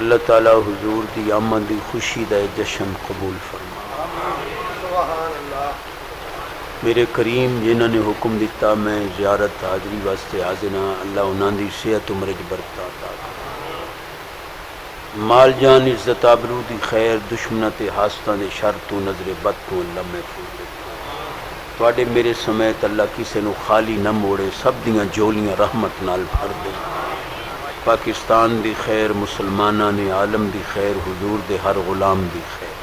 اللہ تعالی حضور دی آمد دی خوشی دا جشن قبول فرما۔ میرے کریم جنہوں نے حکم دیتا میں زیارت حاضری واسطے حاضر ہاں، اللہ انہاں دی صحت عمر برکت عطا کرے، مال جان عزت آبرو دی خیر، دشمناں تے حاسداں دے شر تو نظر بد تو اللہ محفوظ رکھے، تواڈے میرے سمیت اللہ کسے نو خالی نہ موڑے، سب دیاں جولیاں رحمت نال بھر دے، پاکستان دی خیر، مسلماناں نے عالم دی خیر، حضور دے ہر غلام دی خیر۔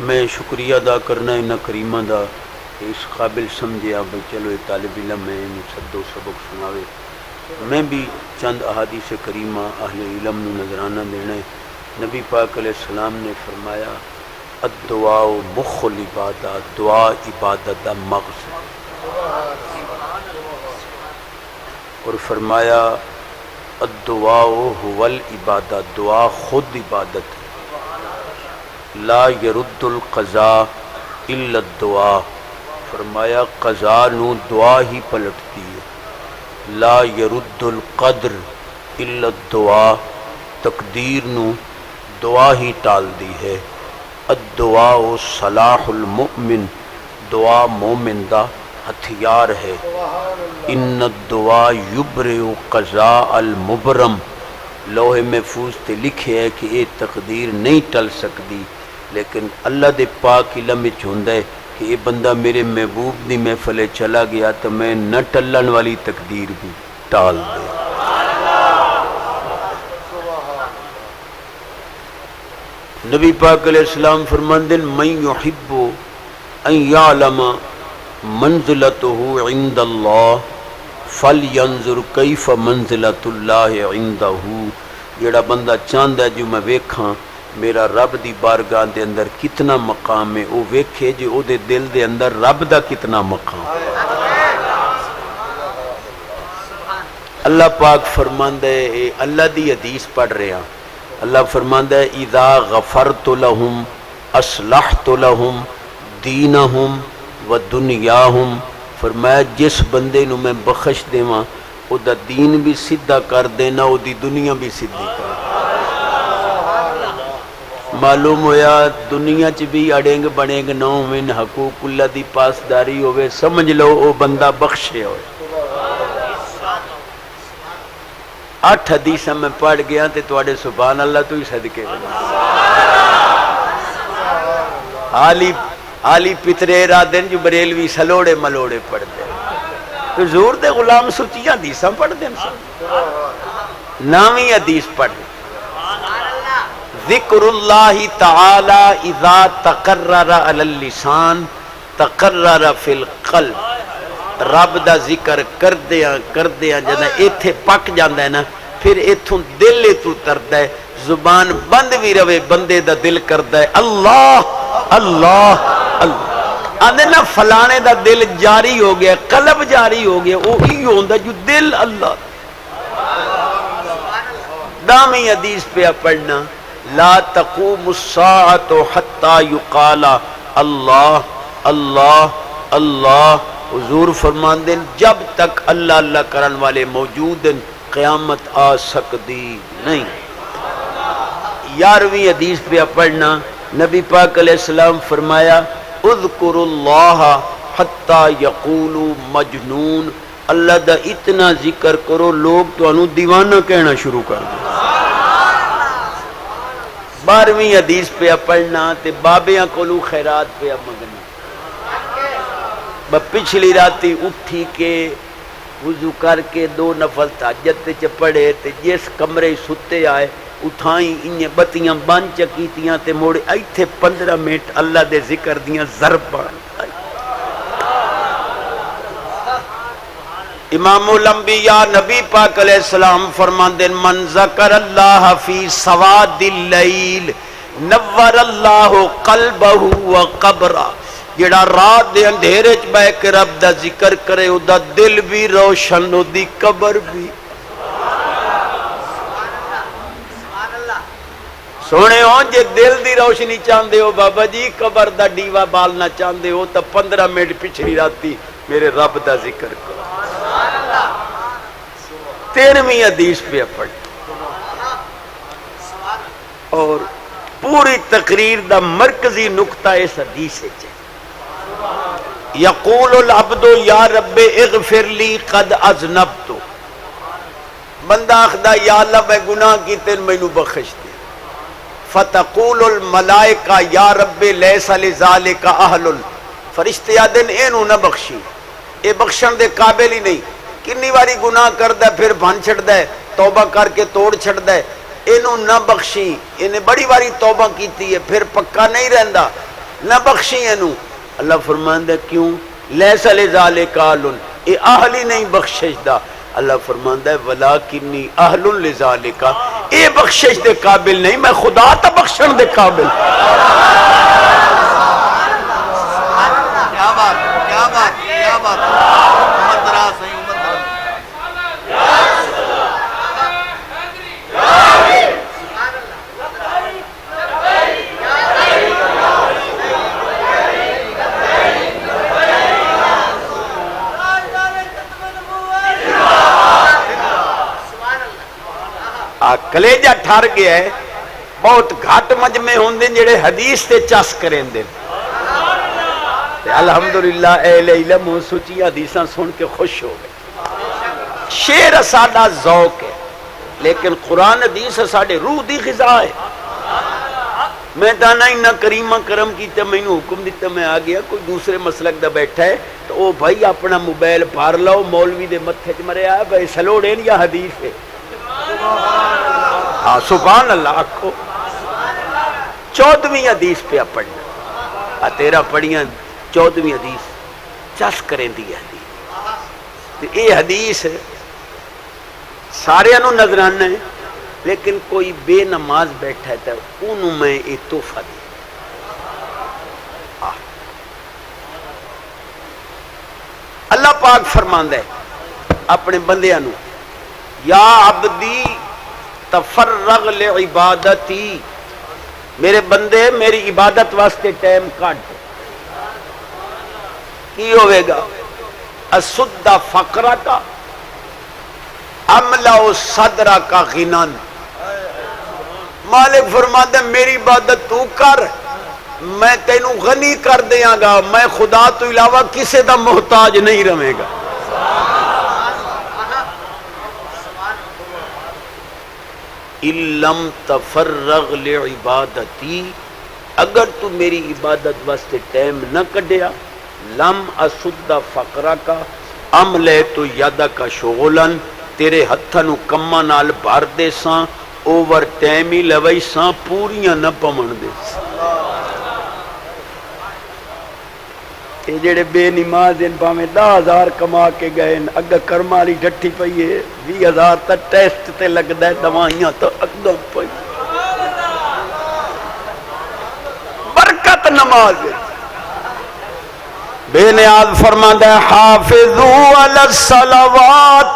میں شکریہ ادا کرنا انہاں کریماں دا اس قابل سمجھیا بھئی چلو یہ طالب علم ہے انہوں صدو سبق سناوے، میں بھی چند احادیث کریمہ اہل علم نو نظرانہ دینا ہے۔ نبی پاک علیہ السلام نے فرمایا الدعاء مخ العبادت، دعا عبادت دا مغز، اور فرمایا الدعاء هو العبادت، دعا خود عبادت ہے، لا يرد القضاء الا الدعاء، فرمایا قضا نو دعا ہی پلٹتی ہے، لا يرد القدر الا الدعاء، تقدیر نو دعا ہی ٹال دی ہے، الدعاء صلاح المؤمن، دعا مومن دا ہتھیار ہے، ان الدعاء یبرئ قضاء المبرم، لوح محفوظ تے لکھے ہے کہ یہ تقدیر نہیں ٹل سکتی، لیکن اللہ دے پاک علم وچ ہوندا ہے کہ یہ بندہ میرے محبوب دی محفل چلا گیا تو میں نہ ٹلن والی تقدیر بھی ٹال دے۔ نبی پاک علیہ السلام فرماندے من یحب ان یعلم منزلته عند اللہ فلینظر کیف منزلۃ اللہ عنده، جڑا بندہ چاہندا ہے جو میں ویکھاں میرا رب دی بارگاہ دے اندر کتنا مقام ہے، وہ ویکھے جو او دے دل دے اندر رب دا کتنا مقام۔ اللہ پاک فرماندا ہے، اللہ دی حدیث پڑھ رہے ہیں، اللہ فرماندا ہے اذا غفرت لهم اصلحت لهم دینہم و دنیاہم، فرمایا جس بندے نو میں بخش دیواں او دا دین بھی سیدھا کر دینا، او دی دنیا بھی سیدھی کر دینا۔ معلوم ہویا دنیا چ بھی اڑنگ بڑنگ نہ ہوئن، حقوق اللہ دی پاسداری ہوئے، سمجھ لو او بندہ بخشے ہوئے۔ 8 حدیثاں میں پڑھ گیا تے تواڈے سبحان اللہ تو ہی صدقے حالی پترے را دن جو بریلوی سلوڑے ملوڑے پڑھ دے، حضور دے غلام سچیاں حدیثاں پڑھ دیں، نامی حدیث پڑھ دیں، ذکر اللہ تعالی اذا تقرر علی اللسان تقرر فی القلب، رب دا ذکر کردیاں جدہ ایتھے پک جاندہ ہے نا، پھر ایتھوں دل تو تردہ ہے، زبان بند بھی روے بندے دا دل کردہ ہے اللہ اللہ اللہ، آدھے نا فلانے دا دل جاری ہو گیا، قلب جاری ہو گیا، وہی ہوندہ جو دل اللہ۔ دامی حدیث پہ پڑھنا لا تقوم الساعة حتى يقال اللہ اللہ اللہ، حضور فرماندے جب تک اللہ اللہ کرن والے موجود ہیں قیامت آ سکتی نہیں۔ 11ویں حدیث پہ پڑھنا نبی پاک علیہ السلام فرمایا اذکر اللہ حتی یقولوا مجنون، اللہ دا اتنا ذکر کرو لوگ تو انہوں دیوانہ کہنا شروع کر دیں۔ 12ویں حدیث پہ پڑھنا تے بابیاں کولو خیرات پہ منگنا، پچھلی راتی اٹھی کے وضو کر کے 2 نفل تہجد تے پڑھے تے جس کمرے ستے آئے اٹھائیں انہیں بتیاں بن چکیتیاں تے موڑے ایتھے 15 منٹ اللہ دے ذکر دیاں ضرباں۔ امام الانبیاء نبی پاک علیہ السلام فرماندے من ذکر اللہ فی سواد اللیل نور اللہ قلبہ و قبرہ، جڑا رات دے اندھیرے چ بہ کے رب دا ذکر کرے او دا دل بھی روشن، او دی قبر بھی۔ سونے ہو جے دل دی روشنی چاندے ہو بابا جی، قبر دا ڈیوا بالنا چاندے ہو تو 15 منٹ پچھلی راتی میرے رب دا ذکر کرو۔ 13ویں حدیث پہ پڑھ اور پوری تقریر دا مرکزی نقطہ اس حدیث ہے یقول العبد یا رب اغفر لی قد اذنبت، بندہ آخدا یا اللہ میں گناہ کیتے مینوں بخش دے، فتقول الملائکہ یا رب لیس لذالک اہل، فرشتے آدن اینو نہ بخشی، اے بخشن دے قابل ہی نہیں، کنی واری گناہ کردا پھر بھن چھڑدا ہے، توبہ کر کے توڑ چھڑدا ہے، اینو نہ بخشی، انہیں بڑی واری توبہ کیتی ہے پھر پکا نہیں رہندا، نہ بخشی اینو۔ اللہ فرماندا کیوں؟ لیس لذالک اہل، اے اہل ہی نہیں بخشش دا۔ اللہ فرماندا ہے ولکنی اہل لذالک، اے بخشش دے قابل نہیں، میں خدا تا بخشن دے قابل۔ کیا بات کیا بات کیا بات، امت را صحیح امت را۔ کلیجہ ٹھر گیا ہے، بہت گھٹ مجمع ہوندے جڑے حدیث تے چس کریندے، الحمدللہ اہل علم سچی حدیثاں سن کے خوش ہو گئے۔ شعر ساڈا ذوق ہے لیکن قرآن حدیث ساڈے روح دی غذا ہے۔ میں دانا نہ کریمہ کرم کیتا، مینوں حکم دیتا، میں آ گیا، کوئی دوسرے مسلک دا بیٹھا ہے تو او بھائی اپنا موبائل بھر لو، مولوی دے متھے چ مریا بھائی سلوڑین یا حدیث ہے، ہاں سبحان اللہ آکھو۔ 14ویں حدیث پہ پڑھنا، تیرا پڑھیاں 14ویں حدیث چس کریں دی حدیث، یہ حدیث سارے انہوں نظرانہ ہے لیکن کوئی بے نماز بیٹھا ہے تو انہوں میں یہ تحفہ دی۔ اللہ پاک فرماندا ہے اپنے بندیاں نو یا عبدی تفرغ لعبادتی، میرے بندے میری عبادت واسطے ٹائم کٹ، کی ہوئے گا؟ اسد فقرہ کا املا صدرہ کا غنان، مالک فرماتا ہے میری عبادت تو کر، میں تینوں غنی کر دیاں گا، میں خدا تو علاوہ کسے دا محتاج نہیں رہے گا۔ لم تفرغ لعبادتی، اگر تو میری عبادت واسطے ٹائم نہ کڈیا، لم اسد فقرہ کا عملے تو یادہ کا شغلن، تیرے ہتھاں نو کماں نال بھر دے ساں، اوور ٹائم ہی لوئی ساں، پوریاں نہ پمن دے ساں۔ یہ جڑے بے نماز ان پاویں 10,000 کما کے گئے، اگر کرمالی ڈٹھی پئی ہے 20,000 تک ٹیسٹ تے لگدا ہے، دوائیاں تو اقدم پئی، برکت نماز ہے۔ بے نیاز فرماندا ہے حافظوا علی الصلوات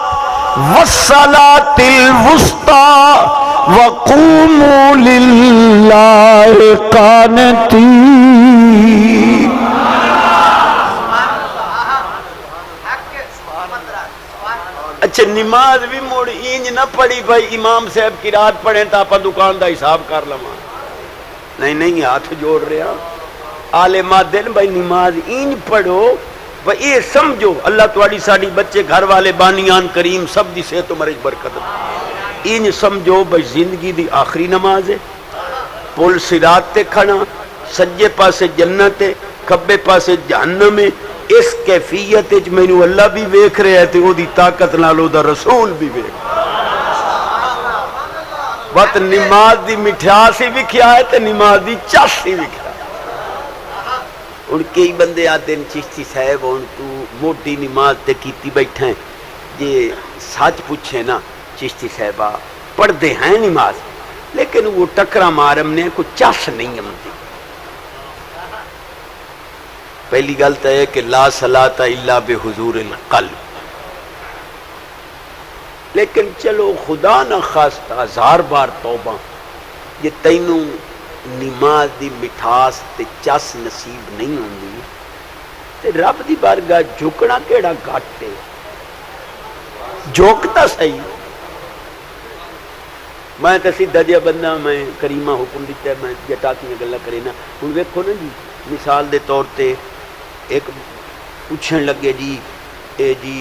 والصلاۃ الوسطی وقوموا للہ قانتین۔ اچھا نماز بھی موڑ اینج نہ پڑھی بھائی امام صاحب کی رات پڑھیں تو آپ دکان دا حساب کر لواں، نہیں ہاتھ جوڑ رہے ہیں عالمہ دن بھائی نماز اینج پڑھو، بھائی یہ سمجھو اللہ تواڈی ساڈی بچے گھر والے بانیان کریم سب دی صحت عمر برکت، اینج سمجھو بھائی زندگی دی آخری نماز ہے، پل صراط تے کھڑا، سجے پاسے جنت ہے، کھبے پاسے جہنم ہے، اس کیفیت وچ مینوں اللہ بھی ویکھ رہا ہے تے او دی طاقت نال او دا رسول بھی ویکھ، بس نماز دی مٹھاس ہی وکھیا ہے تے نماز دی چس ہی وکھیا۔ ان کئی بندے آتے ہیں چشتی صاحب ان تو موٹی نماز تے کیتی بیٹھے ہیں، جے سچ پوچھے نا چشتی صاحبہ پڑھتے ہیں نماز لیکن وہ ٹکرا مارم نے کوئی چس نہیں آتی۔ پہلی گل تو ہے کہ لا صلاۃ الا بحضور القلب، لیکن چلو خدا نہ خواستہ 1000 بار توبہ، یہ تینوں نماز دی مٹھاس تے چس نصیب نہیں ہوندی تے رب دی بارگاہ جھکنا کیڑا گھٹ ہے، جھکتا صحیح میں تو سیدھا جہا بندہ، میں کریمہ حکم دیتا ہے میں جٹاکیاں گلاں کرے نا. ہوں ویکھو نا جی، مثال دے طور تے ایک پوچھن لگے جی اے جی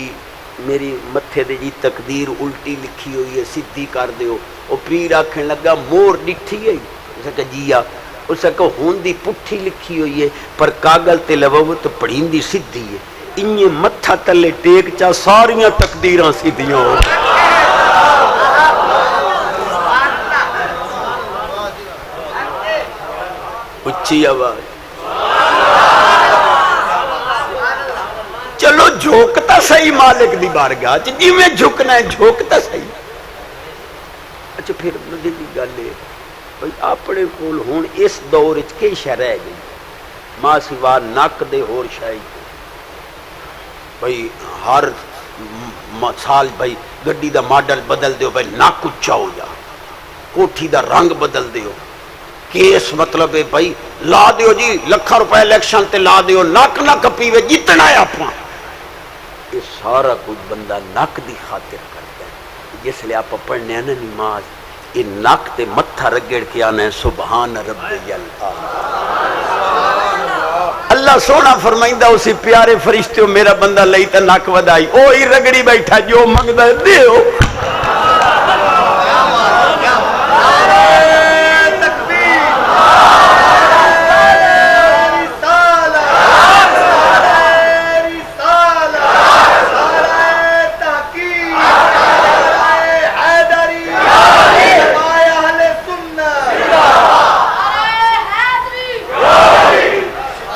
میری متھے دے جی تقدیر الٹی لکھی ہوئی ہے سیدھی کر دیو. وہ پیر آکھن لگا مور ڈٹھی ہے؟ اس نے کہا جی اس نے کہا ہون دی پٹھی لکھی ہوئی ہے پر کاغل تے لوو تو پڑھین دی سیدھی ہے. انہیں متھا تلے ٹیک چا ساریاں تقدیراں سیدھیاں ہو. اچھی آواز. چلو جھوکتا صحیح مالک دی بارگاہ جی میں جھکنا ہے جھوکتا صحیح. اچھا پھر مجھے دی گل ہے بھئی اپنے کول ہون اس دور وچ کی شے رہ گئی ماں سوا نک دے ہور شے بھئی ہر سال بھئی گڈی دا ماڈل بدل دیو بھئی نک اچا ہو جا کوٹھی دا رنگ بدل دیو کیس مطلب ہے بھئی لا دیو جی لکھاں روپے الیکشن تے لا دیو نک نہ کپیوے جتنا ہے اپنا. یہ سارا کچھ بندہ نک دی خاطر کرتا ہے. جس لئے آپ پڑھنے ہیں نا نماز یہ نک تے متھا رگڑ کے آنا ہے سبحان ربی اللہ سونا فرمائندہ اسی پیارے فرشتے میرا بندہ لئی تے نک ودائی اوہی رگڑی بیٹھا جو منگدہ دیو.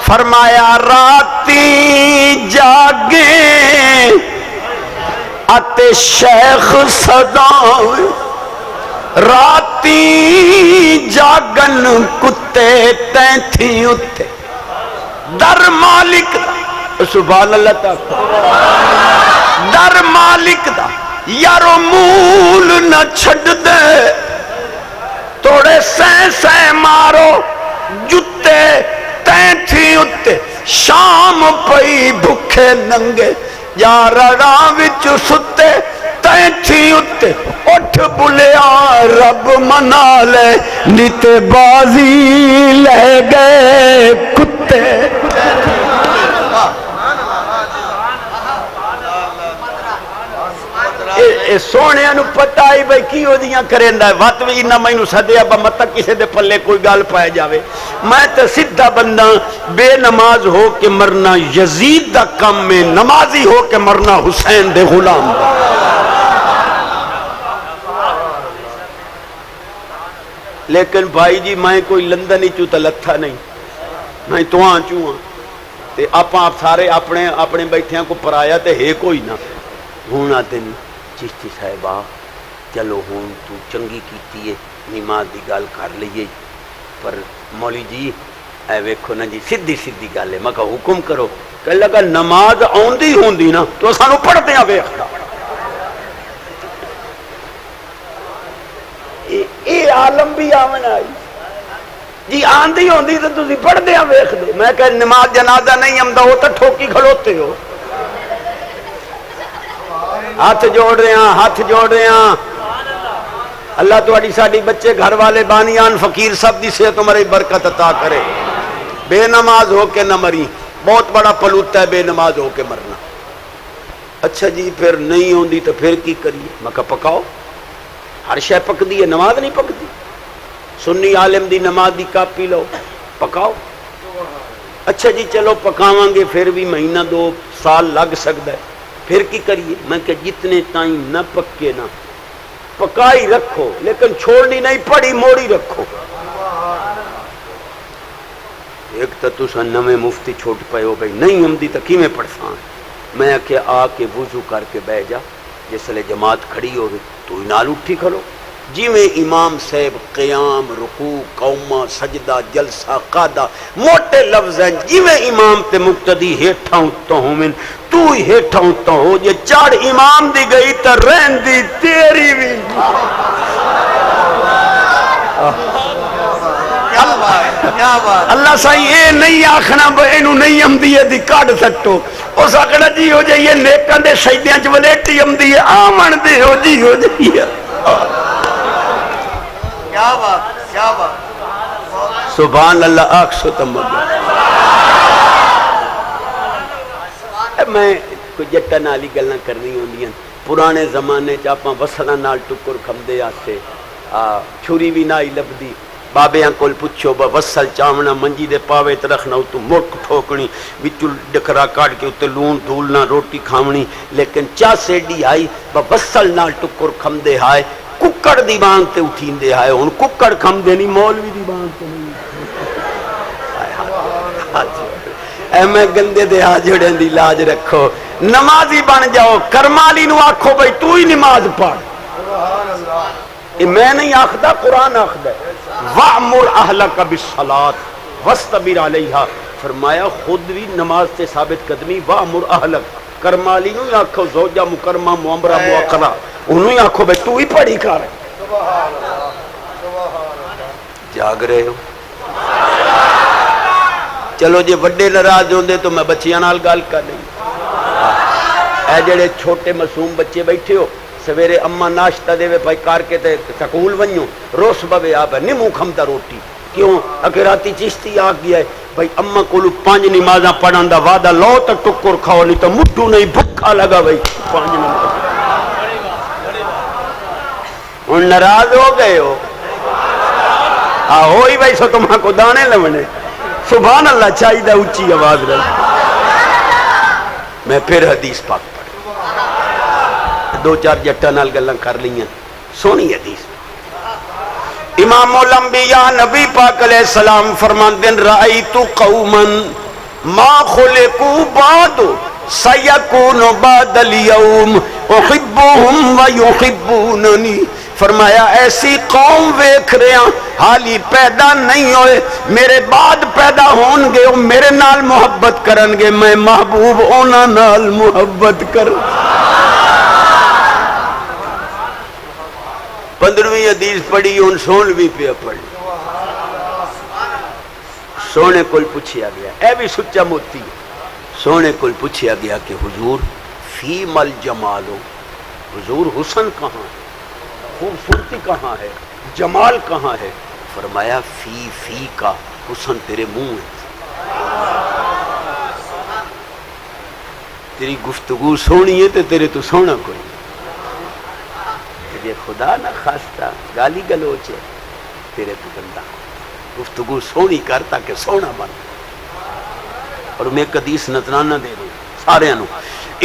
فرمایا راتی جاگے اتے شیخ صداوے راتی جاگن کتے تینتھی اتے در مالک دا سبحان اللہ تعالی در مالک دا یارو مول نہ چھڑ دے توڑے سین مارو جتے تینتھی اتے شام پئی بھکھے ننگے یار راہ وچ ستے تینتھی اتے اٹھ بلیا رب منا لے نیتے بازی لے گئے کتے. اے سونے انو پتہ ہی بھئی کی ہو دیاں کریندا ہے وات بھی نہ مینوں سدیا با مت کسے دے پلے کوئی گل پائے جاوے. میں تے سیدھا بندہ بے نماز ہو کے مرنا یزید دا کم میں نمازی ہو کے مرنا حسین دے غلام دا. لیکن بھائی جی میں کوئی لندن ہی چوتا لتھا نہیں میں تو آن چوہاں تے آپ سارے اپنے بیٹھیاں کو پرایا تے ہے کوئی نہ ہونا دن چشتی صاحبہ چلو ہون تو چنگی کیتی ہے نماز دی گل کر لئیے پر مولی جی اے ویکھو نا جی سیدھی سیدھی گل ہے میں کہا حکم کرو کہ لگا نماز آندی ہوندی نا تو سانو پڑھتے ہیں ویکھدا اے عالم بھی آمن آئی جی آندھی ہوندی تو تسی پڑھتے ہیں ویکھ دے. میں کہ نماز جنازہ نہیں آمدا ہو تو ٹھوکی کھڑوتے ہو. ہاتھ جوڑ رہے ہیں اللہ تواڈی ساڈی بچے گھر والے بانیان فقیر سب دی صحت عمر برکت عطا کرے. بے نماز ہو کے نہ مری بہت بڑا پلوتا ہے بے نماز ہو کے مرنا. اچھا جی پھر نہیں ہوندی تو پھر کی کریے؟ میں کہا پکاؤ ہر شے پکدی ہے نماز نہیں پکدی. سنی عالم دی نماز دی کاپی لو پکاؤ. اچھا جی چلو پکاواں گے پھر بھی مہینہ 2 سال لگ سکتا ہے پھر کی کریے؟ میں کہ جتنے ٹائم نہ پکے نا پکائی رکھو لیکن چھوڑنی نہیں پڑی موڑی رکھو. ایک تو تسا نویں مفتی چھوٹ پے ہو گئی نہیں ہمدی تو کیویں پڑھساں. میں کہ آ کے وضو کر کے بہ جا جس لے جماعت کھڑی ہوگی تو ہی نال اٹھی کھڑو جی میں امام صاحب قیام رکوع قومہ سجدہ جلسہ قادہ موٹے لفظ ہیں جی میں امام تے مقتدی ہیٹھا ہوتا ہوں من تو ہی ہیٹھا ہوتا ہو یہ چاڑ امام دی گئی تا رہن دی تیری بھی. اللہ سائی اے نہیں آکھنا اینو نہیں امدی ہے دی کاڑ سٹو اس آکھنا جی ہو جائیے نیکان دے سجدیاں چ ولیٹی امدی ہے آمن دے ہو جائیے. کیا بات کیا بات سبحان اللہ آخ سو تم میں کوئی جٹا نالی گلاں کرنی ہوندیاں پرانے زمانے چ آپاں وسلاں نال ٹکر کھمدے آسے چھری بھی نہ لبدی بابیاں کول پوچھو وسل چاونا منجی دے پاوے تے رکھنا اتو مڑک ٹھوکنی وچوں ڈکرا کاٹ کے اتنے لون دھولنا روٹی کھاونی لیکن چا سیڈی آئی وسل نال ٹکر کھمدے ہائے ککڑ دی بانگ تے اٹھیندے ہائے ہن ککڑ کھمدے نہیں مولوی دی بانگ تے نہیں اے میں گندے دے ہاجڑیں دی لاج رکھو نمازی بن جاؤ کرمالی نو آکھو بھئی تو ہی نماز پڑھ میں نہیں آخدا قرآن آخدا وَأْمُرْ أَهْلَكَ بِالصَّلَاةِ وَاسْتَبِرْ عَلَيْهَا فرمایا خود بھی نماز سے ثابت قدمی وَأْمُرْ أَهْلَكَ کرمالی نو آکھو زوجہ مکرمہ معمرہ مؤخرہ انہوں ہی آکھو بھئی تو ہی پڑھی کر جاگ رہے ہو چلو جی وڈے ناراض ہوندے تو میں بچیاں نال گل کر نہیں اے جڑے چھوٹے معصوم بچے بیٹھے ہو سویرے اما ناشتہ دے بھائی کار کے تے سکول ونجو روس بوے آپ نہیں منہ کھمدا روٹی کیوں اگر راتی چشتی آ گیا ہے بھائی اما کولو 5 نمازاں پڑھن دا وعدہ لو تے ٹکر کھاؤ نہیں تو مٹھو نہیں بھکا لگا بھائی 5 نماز ہن ناراض ہو گئے ہو ہوئی بھائی سو تمہاں کو دانے لونے سبحان اللہ چاہیے اونچی آواز رہا میں پھر حدیث پاک پڑھ 2-4 جٹا نال گلاں کر لیاں سونی حدیث امام الانبیاء نبی پاک علیہ السلام فرماندے رأیت قوما ما خلقوا بعد سیکون بعد اليوم احبهم ويحبوننی فرمایا ایسی قوم ویکھ رہے ہیں حالی پیدا نہیں ہوئے میرے بعد پیدا ہون گے وہ میرے نال محبت کرن گے میں محبوب اونا نال محبت کروں 15ویں حدیث پڑھی ان 16ویں پہ پڑھی سونے کول پوچھیا گیا اے بھی سچا موتی سونے کول پوچھیا گیا کہ حضور فی مل جمالو حضور حسن کہاں ہے خوبصورتی کہاں ہے جمال کہاں ہے فرمایا فی کا حسن تیرے منہ ہے تیری گفتگو سونی ہے تیرے تو سونا کوئی تیرے خدا نہ خواستہ گالی گلوچ ہے تیرے تو بندہ گفتگو سونی کر تاکہ سونا بن اور میں حدیث نذرانہ دے دوں سارے انو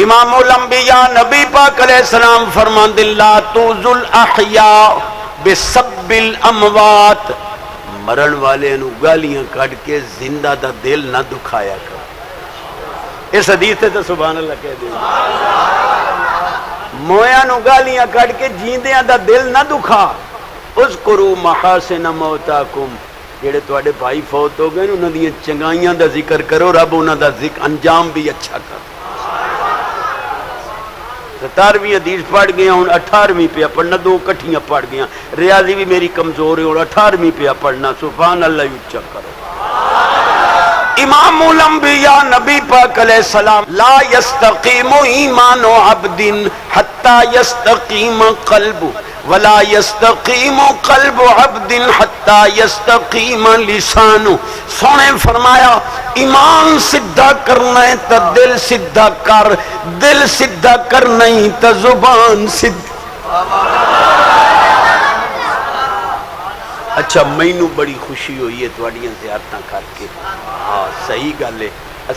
امام الانبیاء نبی پاک علیہ السلام فرماندے لا توذل الاحیاء بسب الاموات مرن والے نو گالیاں کٹ کے زندہ دا دل نہ دکھایا کر اس حدیث سے تو سبحان اللہ کہہ دیں مویا نو گالیاں کٹ کے جیندیاں دا دل نہ دکھا اذکروا محاسن موتاکم جڑے تواڈے بھائی فوت ہو گئے انہاں دی چنگائیاں دا ذکر کرو رب انہاں دا ذکر انجام بھی اچھا کر 17ویں حدیث پڑھ گیا ہوں 18ویں پہ پڑھنا 2 کٹھیاں پڑھ گیا ریاضی بھی میری کمزور ہے اور 18ویں پہ پڑھنا سبحان اللہ اچھا کرو امام الانبیاء نبی پاک علیہ السلام لا یستقیم ایمان عبد حتی یستقیم قلب ولا یستقیم قلب عبد حتی یستقیم لسان سونے فرمایا ایمان سدھا کرنا ہے تو دل سدھا کر دل سدھا کرنا ہی تو زبان سدھا اچھا مینو بڑی خوشی ہوئی ہے تواڈیاں زیارتاں کر کے ہاں صحیح گل ہے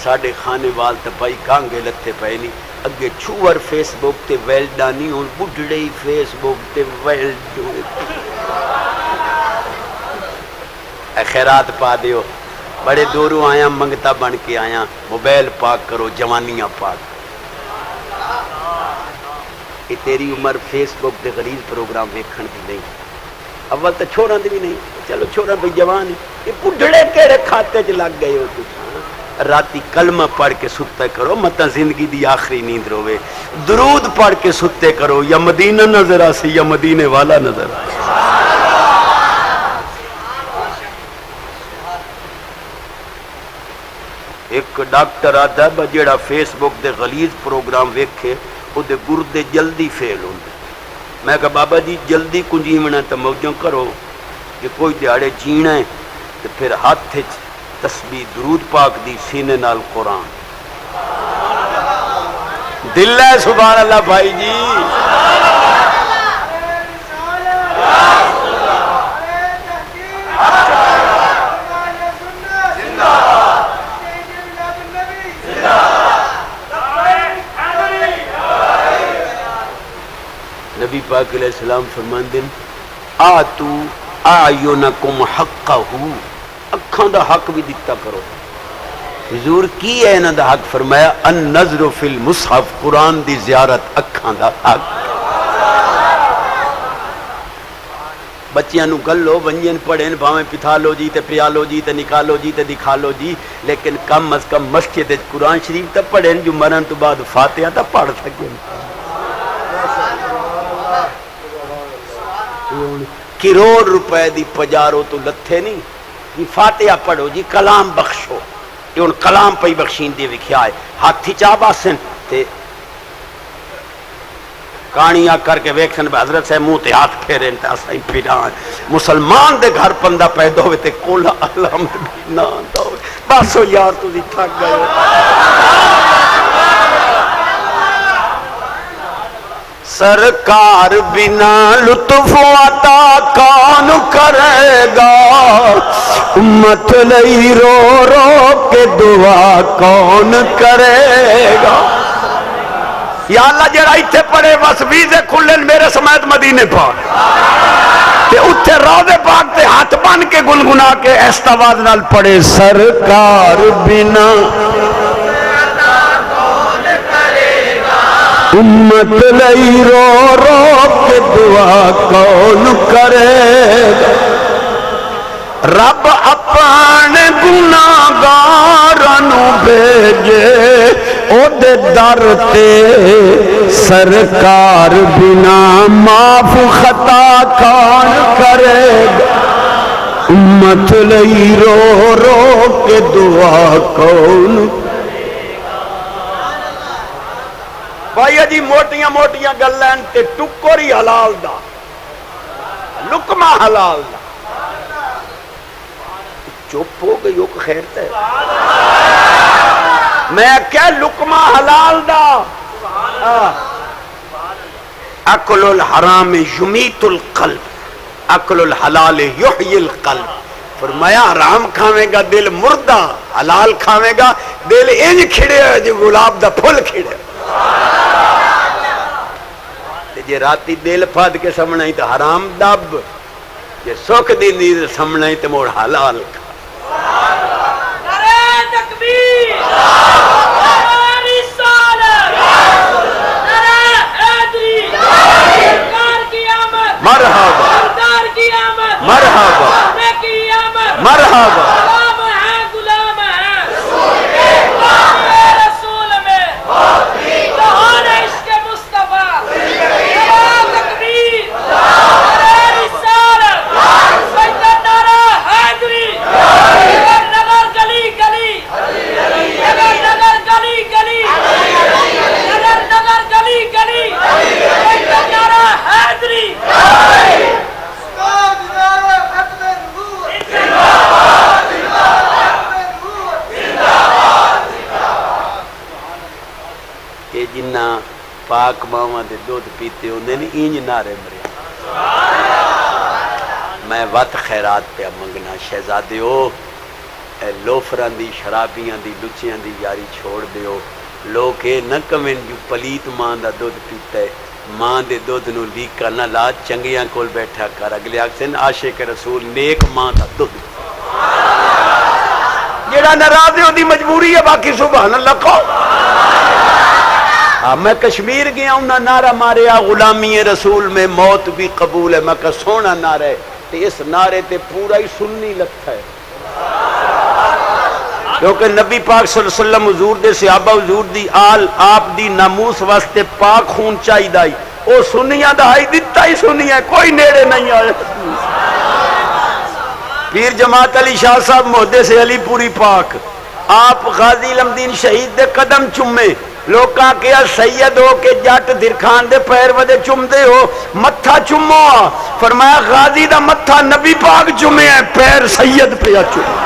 ساڈے کھانے وال تے بھائی کانگے لتے پے نہیں اگے چھوور فیس بک تے ویلڈا نہیں ہن بڈھڑے ہی فیس بک تے ویلڈ خیرات پا دیو بڑے دوروں آیا منگتا بن کے آیا موبائل پاک کرو جوانیاں پاک یہ تیری عمر فیس بک تے غریب پروگرام ویکھن دی نہیں اول تو چھوڑاں دی بھی نہیں چلو چھوڑاں بھی جوان یہ بڈھڑے کیڑے کھاتے چ لگ گئے ہو تساں راتی کلمہ پڑھ کے ستے کرو متا زندگی دی آخری نیند روے درود پڑھ کے ستے کرو یا مدینہ نظر آسی یا مدینے والا نظر آسی ایک ڈاکٹر آتا ہے جیڑا فیس بک دے غلیظ پروگرام ویکھے او دے گردے جلدی فیل ہوندے میں کہا بابا جی جلدی کنجیونا تو موجوں کرو کہ کوئی دیہڑے جینا ہے تو پھر ہاتھ تسبیح درود پاک دی سینے نال قرآن دل ہے سبحان اللہ بھائی جی نبی پاک علیہ السلام فرماندے آتو اعینکم حقہ اکھاں دا حق بھی دتا کرو حضور کی ہے انہاں دا حق فرمایا النظر فی المصحف قرآن دی زیارت اکھاں دا حق بچیاں نو گلو ونجن پڑھن بھاویں پتھا لو جی تے پیالو جی تے نکالو جی تے دکھا لو جی لیکن کم از کم مسجد وچ قرآن شریف تے پڑھن جو مرن تو بعد فاتحہ تے پڑھ سکن کروڑ روپے دی پجارو تو لتھے نہیں جی فاتحہ پڑھو جی کلام بخشو یہ ان کلام پہ بخشین دے وکھیا ہے ہاتھی چاہ باسن تے کہانیاں کر کے ویکھن حضرت سے منہ تے ہاتھ پھیرن تے اساں پھران مسلمان دے گھر پندہ پیدا ہوئے تے کولا اللہ میں بھی نہ آندا ہوئے بس یار تو تھک گئے سرکار بنا لطف عطا کون کرے گا امت لئی رو رو کے دعا کون کرے گا یا اللہ جڑا ایتھے پڑھے بس ویزے کھلن میرے سمیت مدینے پاک تے اتھے روضے پاک تے ہاتھ بن کے گنگنا کے استواز نال پڑھے سرکار بنا امت لئی رو رو کے دعا کون کرے گا رب اپنے گناہگاراں نو بھیجے او دے در تے سرکار بنا معاف خطا کون کرے گا امت لئی رو رو کے دعا کون بھائی جی موٹیاں موٹیاں گلیں تے ٹکر ہی حلال دا لقمہ حلال دا چپ ہو گئی ہو خیر تے میں کیا لقمہ حلال دا اکل الحرام یمیت القلب اکل الحلال یحیی القلب فرمایا حرام کھاویں گا دل مردہ حلال کھاویں گا دل انج کھڑے جو گلاب دا پھول کھڑے جے راتی دل پھاد کے سمنا ہی تو حرام دب جے سوکھ دی نیز سمنا ہی تو موڑ حلال کھا نعرہ تکبیر نعرہ رسالت نعرہ حیدری سرکار کی آمد مرحبا سردار کی آمد مرحبا اپنے کی آمد مرحبا غلام ہے غلام ہے رسول میں جہان عشق مصطفیٰ نعرہ تکبیر نعرہ رسالت سجدہ نعرہ حیدری نگر نگر گلی گلی نگر نگر گلی گلی نگر نگر گلی گلی سجدہ نعرہ حیدری یہ جنہ پاک ماما دے دودھ پیتے ہوندے نہیں اینج نعرے مرے میں وقت خیرات پہ منگنا شہزادے ہو اے لوفران دی شرابیاں دی لچیاں دی یاری چھوڑ دیو لوگ اے نہ کمیں جو پلیت ماں دا دودھ پیتا ہے ماں دے دودھ نو لیکا نہ لا چنگیاں کول بیٹھا کر اگلے آکسن عاشق رسول نیک ماں دا دودھ جیڑا ناراض ہو دی مجبوری ہے باقی سبحان اللہ کو میں کشمیر گیا ہوں نہ نعرہ ماریا غلامی رسول میں موت بھی قبول ہے میں کہا سونا نعرہ ہے تو اس نعرے تے پورا ہی سننی لگتا ہے کیونکہ نبی پاک صلی اللہ علیہ وسلم حضور دے صحابہ حضور دی آل آپ دی ناموس واسطے پاک خون چاہی دائی او سنیاں دہائی دیتا ہی سنیاں کوئی نیڑے نہیں آئے پیر جماعت علی شاہ صاحب محدث علی پوری پاک آپ غازی علم دین شہید دے قدم چمے لوکاں کیا سید ہو کے جٹ درخان دے پیر ودے چومدے ہو متھا چومو فرمایا غازی دا متھا نبی پاک چومے ہے پیر سید پہ چومے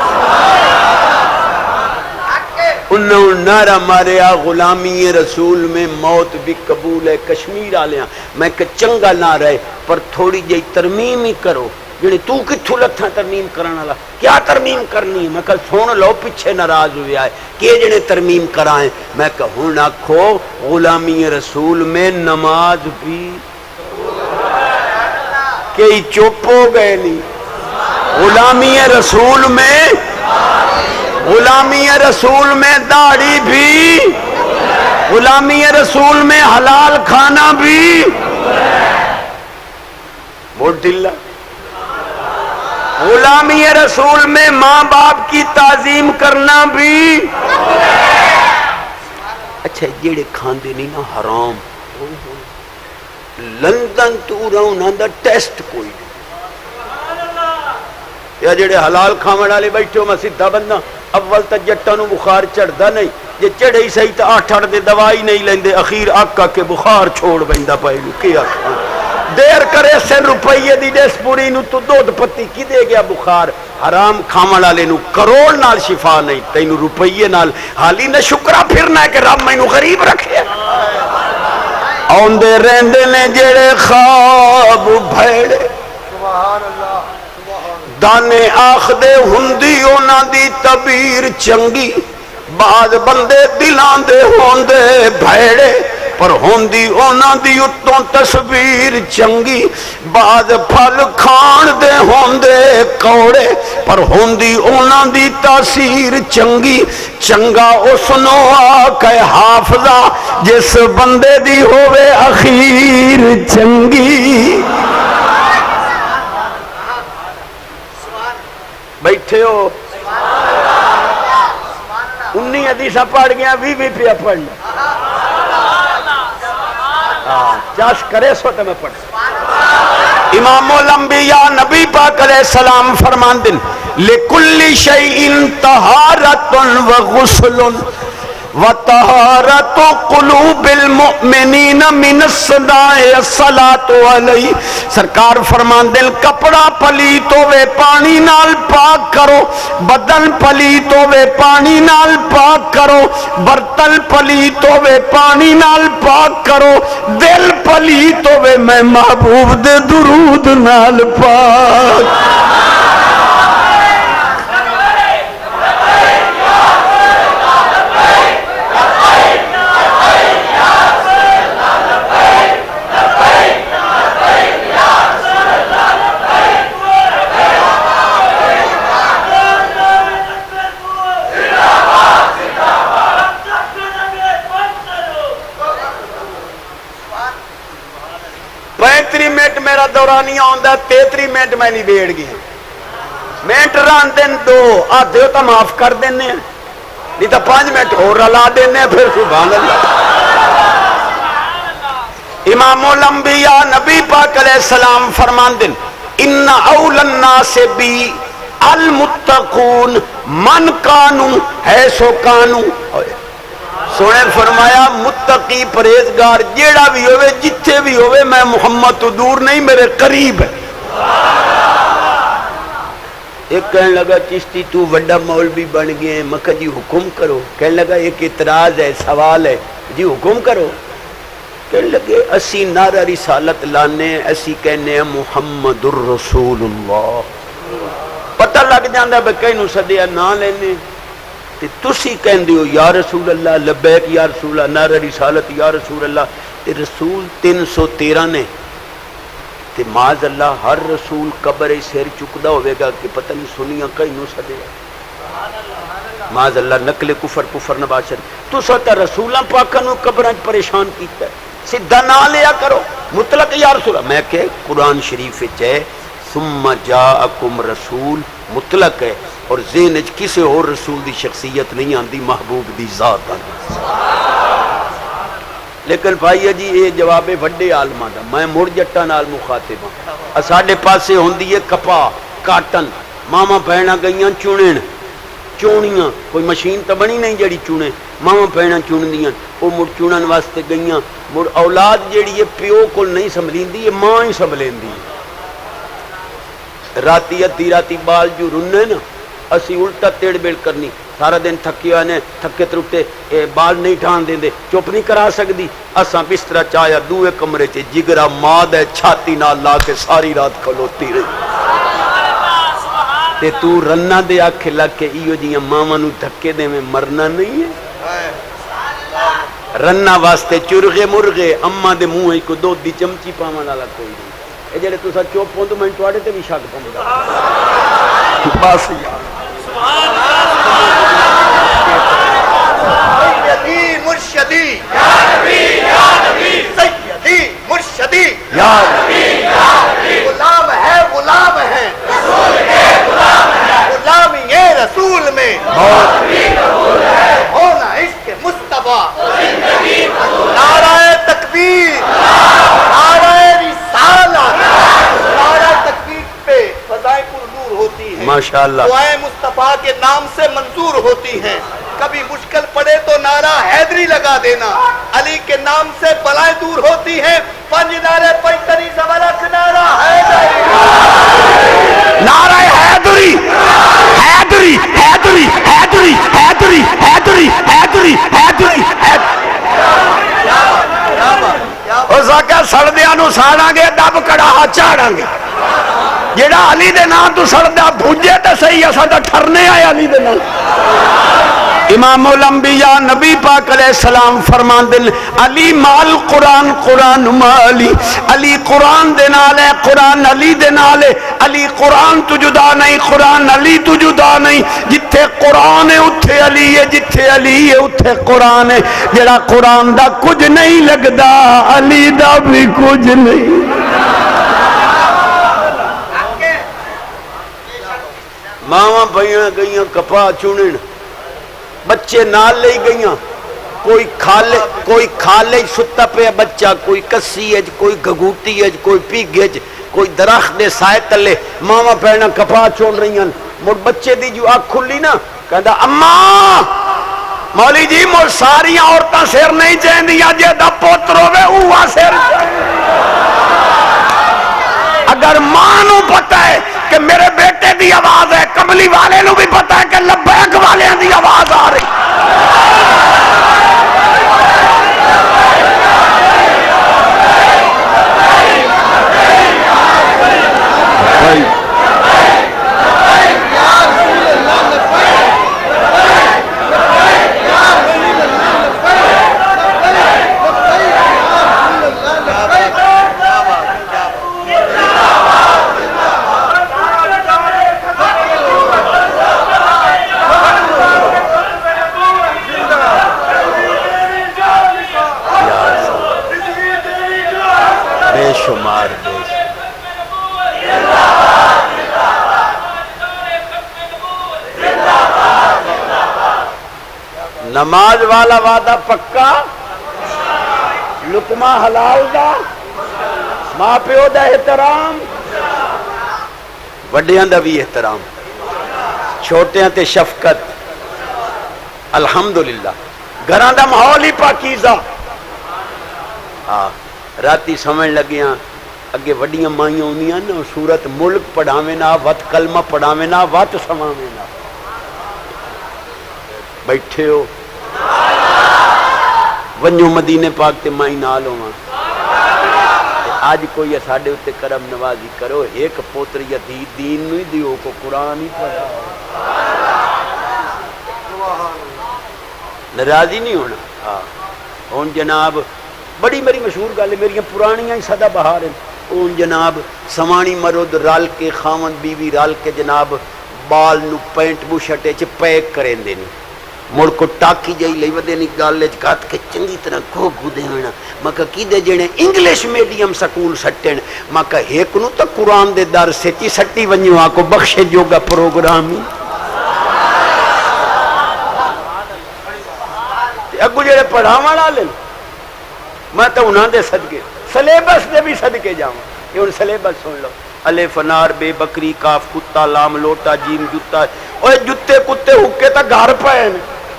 انہوں نعرہ ماریا غلامی رسول میں موت بھی قبول ہے کشمیر آلیاں میں کہ چنگا نہ رہے پر تھوڑی جی ترمیم ہی کرو جنہیں تو کتھو لتھا ترمیم کرنا لا کیا ترمیم کرنی ہے میں کہ سون لو پیچھے ناراض ہوئے آئے کہ جنہیں ترمیم کرائیں میں کہ ہن آکھو غلامی رسول میں نماز بھی کئی چپ ہو گئے نہیں غلامی رسول میں غلامی رسول میں داڑھی بھی غلامی رسول میں حلال کھانا بھی بہت ڈھلا غلامی رسول میں ماں باپ کی تعظیم کرنا بھی اچھا جیڑے کھاندے نہیں نا حرام لندن تو رہنا دا ٹیسٹ کوئی نہیں یا جڑے حلال کھاون والے بیٹھے ہو میں سیدھا بندہ اول تا جٹاں نو بخار چڑھدا نہیں جے چڑھے ہی صحیح تا 8 دے دوائی نہیں لیندے اخیر آکا کے بخار چھوڑ بیندا پئے نو کیا دیر کرے 100 روپیے دی ڈیس پوری نو تو دودھ پتی کی دے گیا بخار حرام کھاون والے نو کروڑ نال شفا نہیں تینو روپیے نال حالی نہ شکرا پھرنا ہے کہ رب مینو غریب رکھے اوندے رہندے نے جڑے خواب بھیڑے دانے آخ دے ہندی اونا دی تبیر چنگی بعد بندے دلان دے ہوندے بھیڑے پر ہوندی اونا دی اتوں تصویر چنگی بعد پھل کھان دے ہوندے کوڑے پر ہوندی اونا دی تاثیر چنگی چنگا اسنو آکے حافظہ جس بندے دی ہوئے اخیر چنگی بیٹھے ہو 19 حدیثہ پڑھ گیا 20 پہ پڑھنا چاش کرے سو تو میں پڑھ امام الانبیاء نبی پاک علیہ السلام فرمان دن لِكُلِّ شَيْءٍ طَهَارَةٌ وَغُسْلٌ وَطَهَارَةُ قُلُوبِ الْمُؤْمِنِينَ مِنَ الصَّلَاةِ الصَّلَاةُ عَلَيْهِ سرکار فرمان دل کپڑا پلیت ہوئے پانی نال پاک کرو بدن پلیت ہوئے پانی نال پاک کرو برتن پلیت ہوئے پانی نال پاک کرو دل پلیت ہوئے میں محبوب دے درود نال پاک میرا دورانیہ ہوندہ 33 منٹ میں نہیں بیڑ گیا منٹ ران دن 2 آدھے ہو تو معاف کر دینے نہیں تو 5 منٹ اور رلا دینے پھر سبحان اللہ امام الانبیاء نبی پاک علیہ السلام فرمان دن ان اول الناس بی المتقون من کانو ہے سو کانو سونے فرمایا متقی پرہیزگار جیڑا بھی ہوئے جتھے بھی ہوئے میں محمد تو دور نہیں میرے قریب ہے ایک کہنے لگا چشتی تو وڈا مولوی بن گئے مکہ جی حکم کرو کہنے لگا ایک اعتراض ہے سوال ہے جی حکم کرو کہنے لگے اسی نعرہ رسالت لانے اسی کہنے محمد الرسول اللہ پتہ لگ جاندہ بے کہیں نو صدیہ نہ لینے تسی کہندے ہو یا رسول اللہ لبیک یا رسول اللہ نعرہ رسالت یا رسول اللہ تے رسول 313 نے تے معاذ اللہ ہر رسول قبر سر چکدا ہوئے گا کہ پتہ نہیں سنیاں کہیں نو سدے معاذ اللہ نقل کفر نباشر تو سوتا رسولاں پاکاں نو قبراں پریشان کیتا ہے سیدھا نہ لیا کرو مطلق یا رسول اللہ میں کہ قرآن شریف وچ ہے ثم جاءکم رسول مطلق ہے اور ذہن وچ کسی اور رسول دی شخصیت نہیں آندی محبوب دی ذات آندی لیکن بھائی جی یہ جواب وڈے عالماں دا میں مڑ جٹاں نال مخاطب ہاں ساڈے پاسے ہوندی ہے کپا کاٹن ماما بہنا گئیاں چونن چونیاں کوئی مشین تو بنی نہیں جڑی چونے ماواں بہناں چندیاں وہ مڑ چنن واسطے گئیاں مڑ اولاد جیڑی ہے پیو کو نہیں سنبھلیندی یہ ماں ہی سنبھلیندی ہے راتی ادھی راتی بال جو رننے نا اسی الٹا تیڑ بیڑ کرنی سارا دن تھکے ہوئے تھکے ترٹے بال نہیں ٹھان دیں چپ نہیں کرا سکتی اساں بستر چایا دوے کمرے چ جگرا ماں دے چھاتی نال لا کے ساری رات کھلوتی رہی تے تو رنا دے آکھے لگ کے ایو جیاں ماواں نو دھکے دے میں مرنا نہیں ہے رنا واسطے چرغے مرغے اما دے منہ کو دودھ دی چمچی پاواں والا کوئی نہیں اے جڑے تساں چپ ہون تو میں تواڈے تے بھی شک پوندا بس یار سیدی مرشدی یا نبی یا نبی سیدی مرشدی یا نبی یا نبی غلام ہے رسول کے غلام ہے غلامی ہے رسول میں موت بھی قبول ہے ہونا عشق مصطفیٰ زندگی قبول نعرہ تکبیر نعرہ رسالت نعرہ تکبیر پہ فضائل نور ہوتی ہیں ماشاءاللہ دعائیں مصطفیٰ کے نام سے منظور ہوتی ہیں کبھی مشکل پڑے تو نعرہ حیدری لگا دینا علی کے نام سے بلائیں دور ہوتی ہیں پنج نعرے پنجتری زبرک نعرہ حیدری نعرہ حیدری حیدری حیدری حیدری حیدری حیدری حیدری حیدری اس آکھیا سڑدیاں نو ساڑاں گے دب کڑاہا چاڑاں گے جیڑا علی دے نام تو سڑدیا بھوجے تے صحیح اساں تے ٹھرنے آئے علی دے نام امام الانبیاء نبی پاک علیہ السلام فرمان دل علی مال قرآن قرآن مالی علی قرآن دے نال ہے قرآن علی دے نال ہے علی قرآن تو جدا نہیں قرآن علی تو جدا نہیں جتھے قرآن ہے اتھے علی ہے جتھے علی ہے اتھے قرآن ہے جڑا قرآن دا کچھ نہیں لگدا علی دا بھی کچھ نہیں ماواں بھائیاں گئیاں کپا چنن بچے نال لے گئیاں کوئی کھالے ستا پہ بچہ کوئی کسی ہے کوئی گگوٹی ہے کوئی پیگے کوئی درخت دے سائے تلے ماما پہنا کپا چون رہی ہیں مڑ بچے دی جو آنکھ کھلی نا کہندا اماں مولی جی مڑ ساری عورتاں سیر نہیں چاہیں دیا جے دا پوتر ہوئے اوہ سیر اگر ماں نو پتہ ہے کہ میرے بیٹے دی آواز ہے کملی والے نو بھی پتہ ہے کہ لبیک والے دی آواز آ رہی شمار دیش نماز والا وعدہ پکا لقمہ حلال دا ماں پیو دا احترام وڈیاں دا بھی احترام چھوٹیاں تے شفقت الحمدللہ گھراں دا ماحول ہی پاکیزہ راتی سمجھ لگیاں اگے وڈیاں مائیاں ہوندیاں نا سورت ملک پڑھاویں نہ وت کلمہ پڑھاویں نہ وت سماویں نہ بیٹھے ہو ونجو مدینے پاک تے مائی نال ہوواں آج کوئی ساڈے اوتے کرم نوازی کرو ایک پوتر یا دین نو ہی دیو کو قرآن ہی پڑھا ناراضی نہیں ہونا ہن جناب بڑی میری مشہور گل ہے میری پرانیاں ہی سدا بہار ہیں اون جناب سوانی مرد رل کے خاون بیوی رل کے جناب بال نو پینٹ بوشٹے چ پیک کریں دے نہیں مڑ کو ٹاکی جائی لئی ودے نہیں گل وچ کٹ کے چنگی طرح گو دے ہونا میں کہ کیدے جڑے انگلش میڈیم سکول سٹن میں کہ ایک نو تو قرآن دے در سے چی سٹی ونجو آ کو بخشے جوگا پروگرام ہی اگو جڑے پڑھاون والے میں تو انہاں دے صدقے سلیبس دے بھی صدقے جاواں یہ ہن سلیبس سن لو الف نار بے بکری کاف کتا لام لوٹا جیم جوتا اوے جوتے کتے حکے تا گھر پے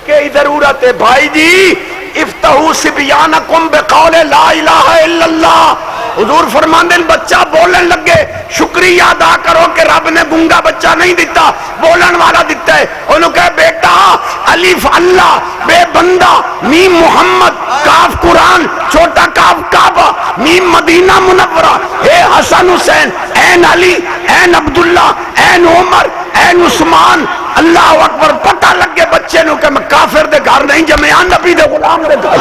کے ہی ضرورت ہے بھائی جی. افتحوا صبیانکم بقول لا الہ الا اللہ. حضور فرماندے ہیں بچہ بولن لگے شکریہ ادا کرو کہ رب نے گونگا بچہ نہیں دیتا، بولن والا دیتا ہے. انہوں کہے بیٹا الف اللہ، بے بندہ، میم محمد، کاف قرآن، چھوٹا کاف کعبہ، میم مدینہ منورہ، اے حسن حسین، این علی، این عبداللہ، این عمر، این عثمان. اللہ اکبر. پتہ لگے بچے نو کہ میں کافر دے گھر نہیں جمعہ، نبی دے غلام دے گھر.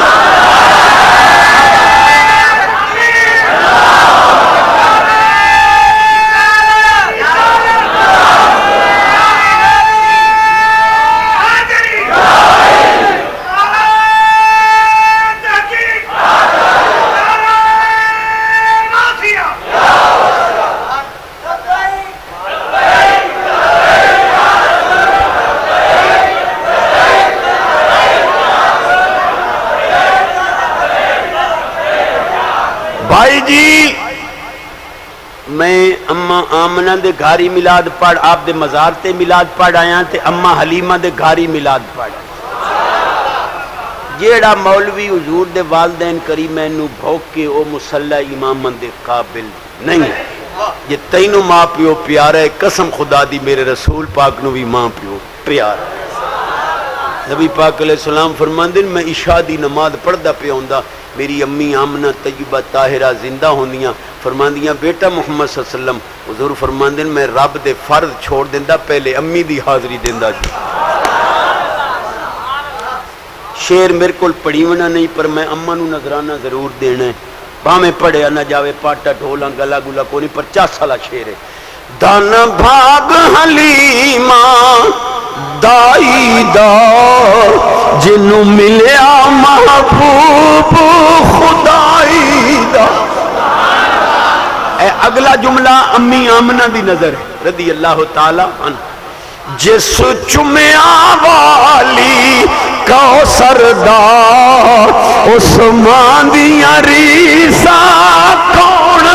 بھائی جی میں اما آمنہ دے گھاری میلاد پڑھ، آپ دے مزار تے میلاد پڑھ آیا تے اما حلیمہ دے گھاری میلاد پڑھ. جیڑا مولوی حضور دے والدین کریمین نو بھوک کے او مصلی امام دے قابل نہیں. یہ تینوں ماں پیو پیارا ہے، قسم خدا دی میرے رسول پاک نو بھی ماں پیو پیارا. نبی پاک علیہ السلام فرماندے میں عشاء دی نماز پڑھدا پیا ہوندا، میری امی آمنہ طیبہ طاہرہ زندہ ہوندیاں، فرماندیاں بیٹا محمد صلی اللہ علیہ وسلم. حضور فرماندے میں رب دے فرض چھوڑ دیندا پہلے امی دی حاضری دیندا جی. شیر میرے کول پڑھیونا نہیں پر میں اما نو نظرانہ ضرور دینا ہے، باہیں پڑھیا نہ جاوے پاٹا ڈھولا گلا گلا کوئی 50 سالہ شیر ہے. دن بھاگ حلیمہ دائی دا جنوں ملیا محبوب خدائی دا. اے اگلا جملہ امی آمنہ دی نظر ہے رضی اللہ تعالی عنہ. جس چمیا والی کوثر دا عثمان دیاں ریسا کون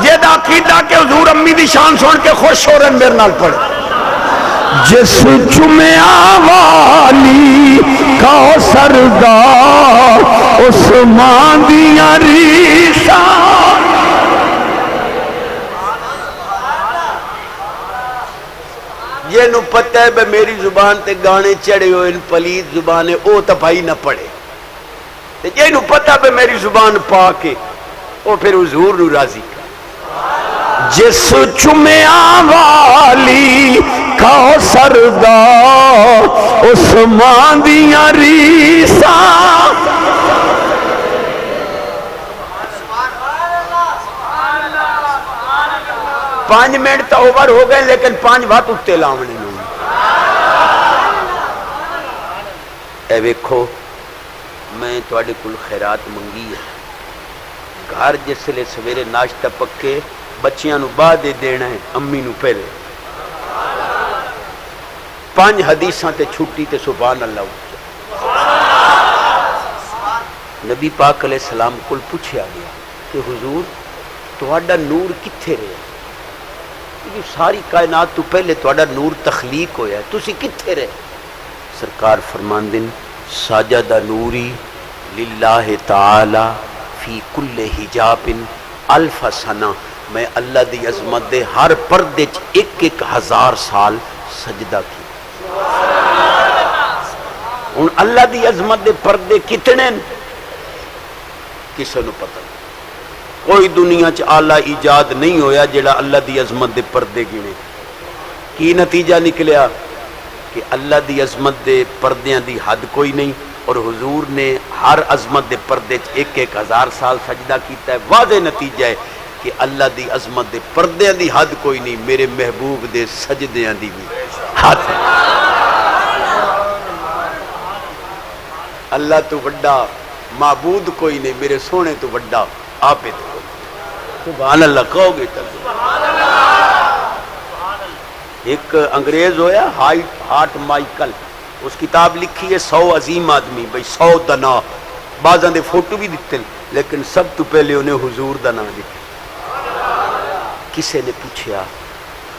جیدہ عقیدہ کہ حضور امی دی شان سن کے خوش ہو رہے میرے نال پڑھ. جس چمیا والی کوثر دا عثمان دیاں ریسا. یہ نو پتہ ہے بے میری زبان تے گانے چڑھے ہوئے ان پلید زبانے او تا بھائی نہ پڑھے. یہ نو پتہ بے میری زبان پاکے او پھر حضور نو راضی کر. جس چمیا والی کوثر دا عثمان دیاں ریسا. 5 منٹ تو اوور ہو گئے لیکن 5 وقت اٹھتے لاؤنے لوں. اے ویکھو میں تواڈے کول خیرات منگی ہے. گھر جس لے سویرے ناشتہ پکے بچیاں نو بعد دے دینا ہے، امی نو پہلے. 5 حدیثاں تے چھٹی تے سبحان اللہ. نبی پاک علیہ السلام کول پوچھیا گیا کہ حضور تہاڈا نور کتھے رہے؟ ساری کائنات تو پہلے تہاڈا نور تخلیق ہویا ہے، تسی کتھے رہے؟ سرکار فرماندن ساجد نوری للہ تعالی فی کل حجاب 1000 سنہ. میں اللہ دی عظمت دے ہر پردے چ 1000 سال سجدہ کی. ہن اللہ دی عظمت دے پردے کتنے کسے نو پتہ نہیں. کوئی دنیا چ آلہ ایجاد نہیں ہویا جڑا اللہ دی عظمت دے پردے گنے. کی نتیجہ نکلیا کہ اللہ دی عظمت دے پردیاں دی حد کوئی نہیں اور حضور نے ہر عظمت دے پردے چ 1000 سال سجدہ کیتا ہے. واضح نتیجہ ہے کہ اللہ دی عظمت دے پردیاں دی حد کوئی نہیں، میرے محبوب دے سجدیاں دی بھی حد ہے. اللہ تو بڑا معبود کوئی نہیں، میرے سونے تو بڑا آپ ہی. سبحان اللہ کہو گے تک. ایک انگریز ہویا ہارٹ مائیکل، اس کتاب لکھی ہے 100 عظیم آدمی، بھئی 100 دنا. بعضاں دے فوٹو بھی دیتے لیکن سب تو پہلے انہیں حضور دا نام لکھا. کسے نے پوچھیا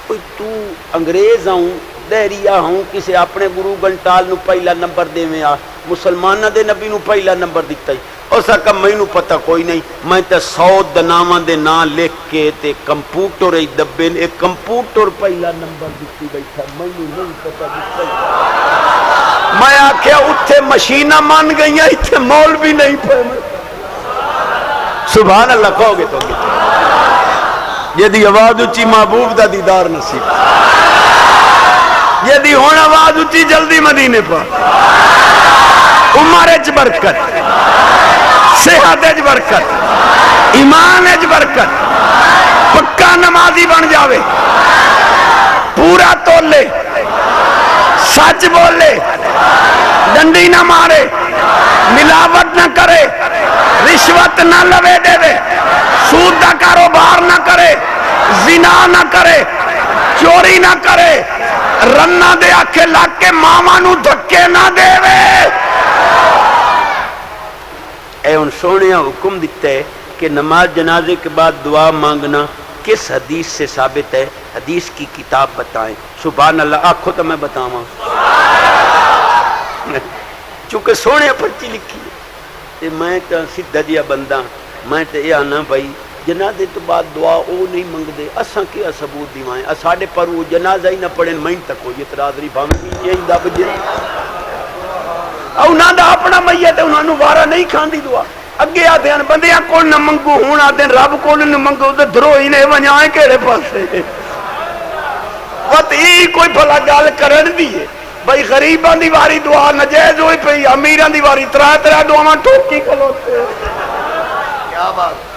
کوئی تو انگریز آؤں دہریا ہوں کسے اپنے گرو گنٹال نو پہلا نمبر دیویں آ مسلمانہ دے نبی نو پہلا نمبر دیتا ہی اس کا مینوں پتہ کوئی نہیں میں تے 100 دناواں دے نام لکھ کے تے کمپیوٹر ہی دبے نے کمپیوٹر پہلا نمبر دتی بیٹھا مینوں نہیں پتہ دتا میں آکھیا اتھے مشیناں مان گئیاں اتھے مول بھی نہیں پے سبحان اللہ کہو گے تو جدی آواز اچھی محبوب دا دیدار نصیب جدی ہون آواز اچھی جلدی مدینے پا عمر اچ برکت صحت اچ برکت ایمان اچ برکت پکا نمازی بن جاوے پورا تولے سچ بولے ڈنڈی نہ مارے ملاوٹ نہ کرے رشوت نہ لوے دے دے سود کا کاروبار نہ کرے زنا نہ کرے چوری نہ کرے رنہ دے آکھے لگ کے ماما نو دھکے نہ دے وے اے ان سونیا حکم دیتا ہے کہ نماز جنازے کے بعد دعا مانگنا کس حدیث سے ثابت ہے حدیث کی کتاب بتائیں سبحان اللہ آنکھوں تو میں بتاؤں چونکہ سونے پرچی لکھی ہے میں تو سیدھا جیا بندہ میں تو یہ آنا بھائی جنازے تو بعد دعا او نہیں منگ دے اساں کیا ثبوت دیوائیں ساڑھے پر وہ جنازہ ہی نہ پڑھیں میں تک کوئی اعتراض نہیں بھاویں یہی دب جے انہاں دا اپنا میت ہے انہاں نو وارا نہیں کھاندی دعا اگے آدھے ہیں بندیاں کول نہ منگو ہون آدھے رب کول نہ منگو تے دروہی نے ونجائیں کیڑے پاسے وقت ہی کوئی بھلا گل کرن دی ہے بھائی غریباں دی واری دعا نجائز ہوئی پئی امیراں دی واری ترا دعاواں ٹھوکی کھلوتے کیا بات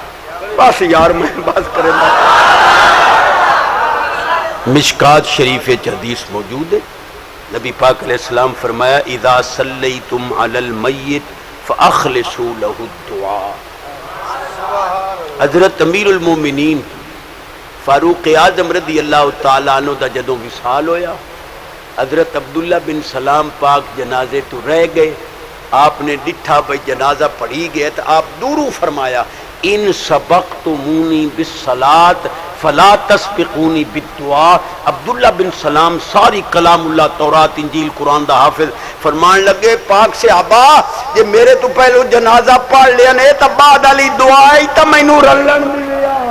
بس یار میں بات کریں مشکات شریف حدیث موجود ہے نبی پاک علیہ السلام فرمایا اذا صلیتم علی المیت فاخلصوا له الدعاء حضرت امیر المومنین فاروق اعظم رضی اللہ تعالیٰ عنہ دا جدوں وصال ہویا حضرت عبداللہ بن سلام پاک جنازے تو رہ گئے آپ نے ڈٹھا بھائی جنازہ پڑھی گئے تو آپ دورو فرمایا ان سبقتمونی بالصلاۃ فلا تسبقونی بالدعاء عبداللہ بن سلام ساری کلام اللہ تورات انجیل قرآن دا حافظ فرمان لگے پاک سے آبا یہ میرے تو پہلو جنازہ پڑھ لیا نے تو بعد علی دعائی تو مینوں رلن ملیا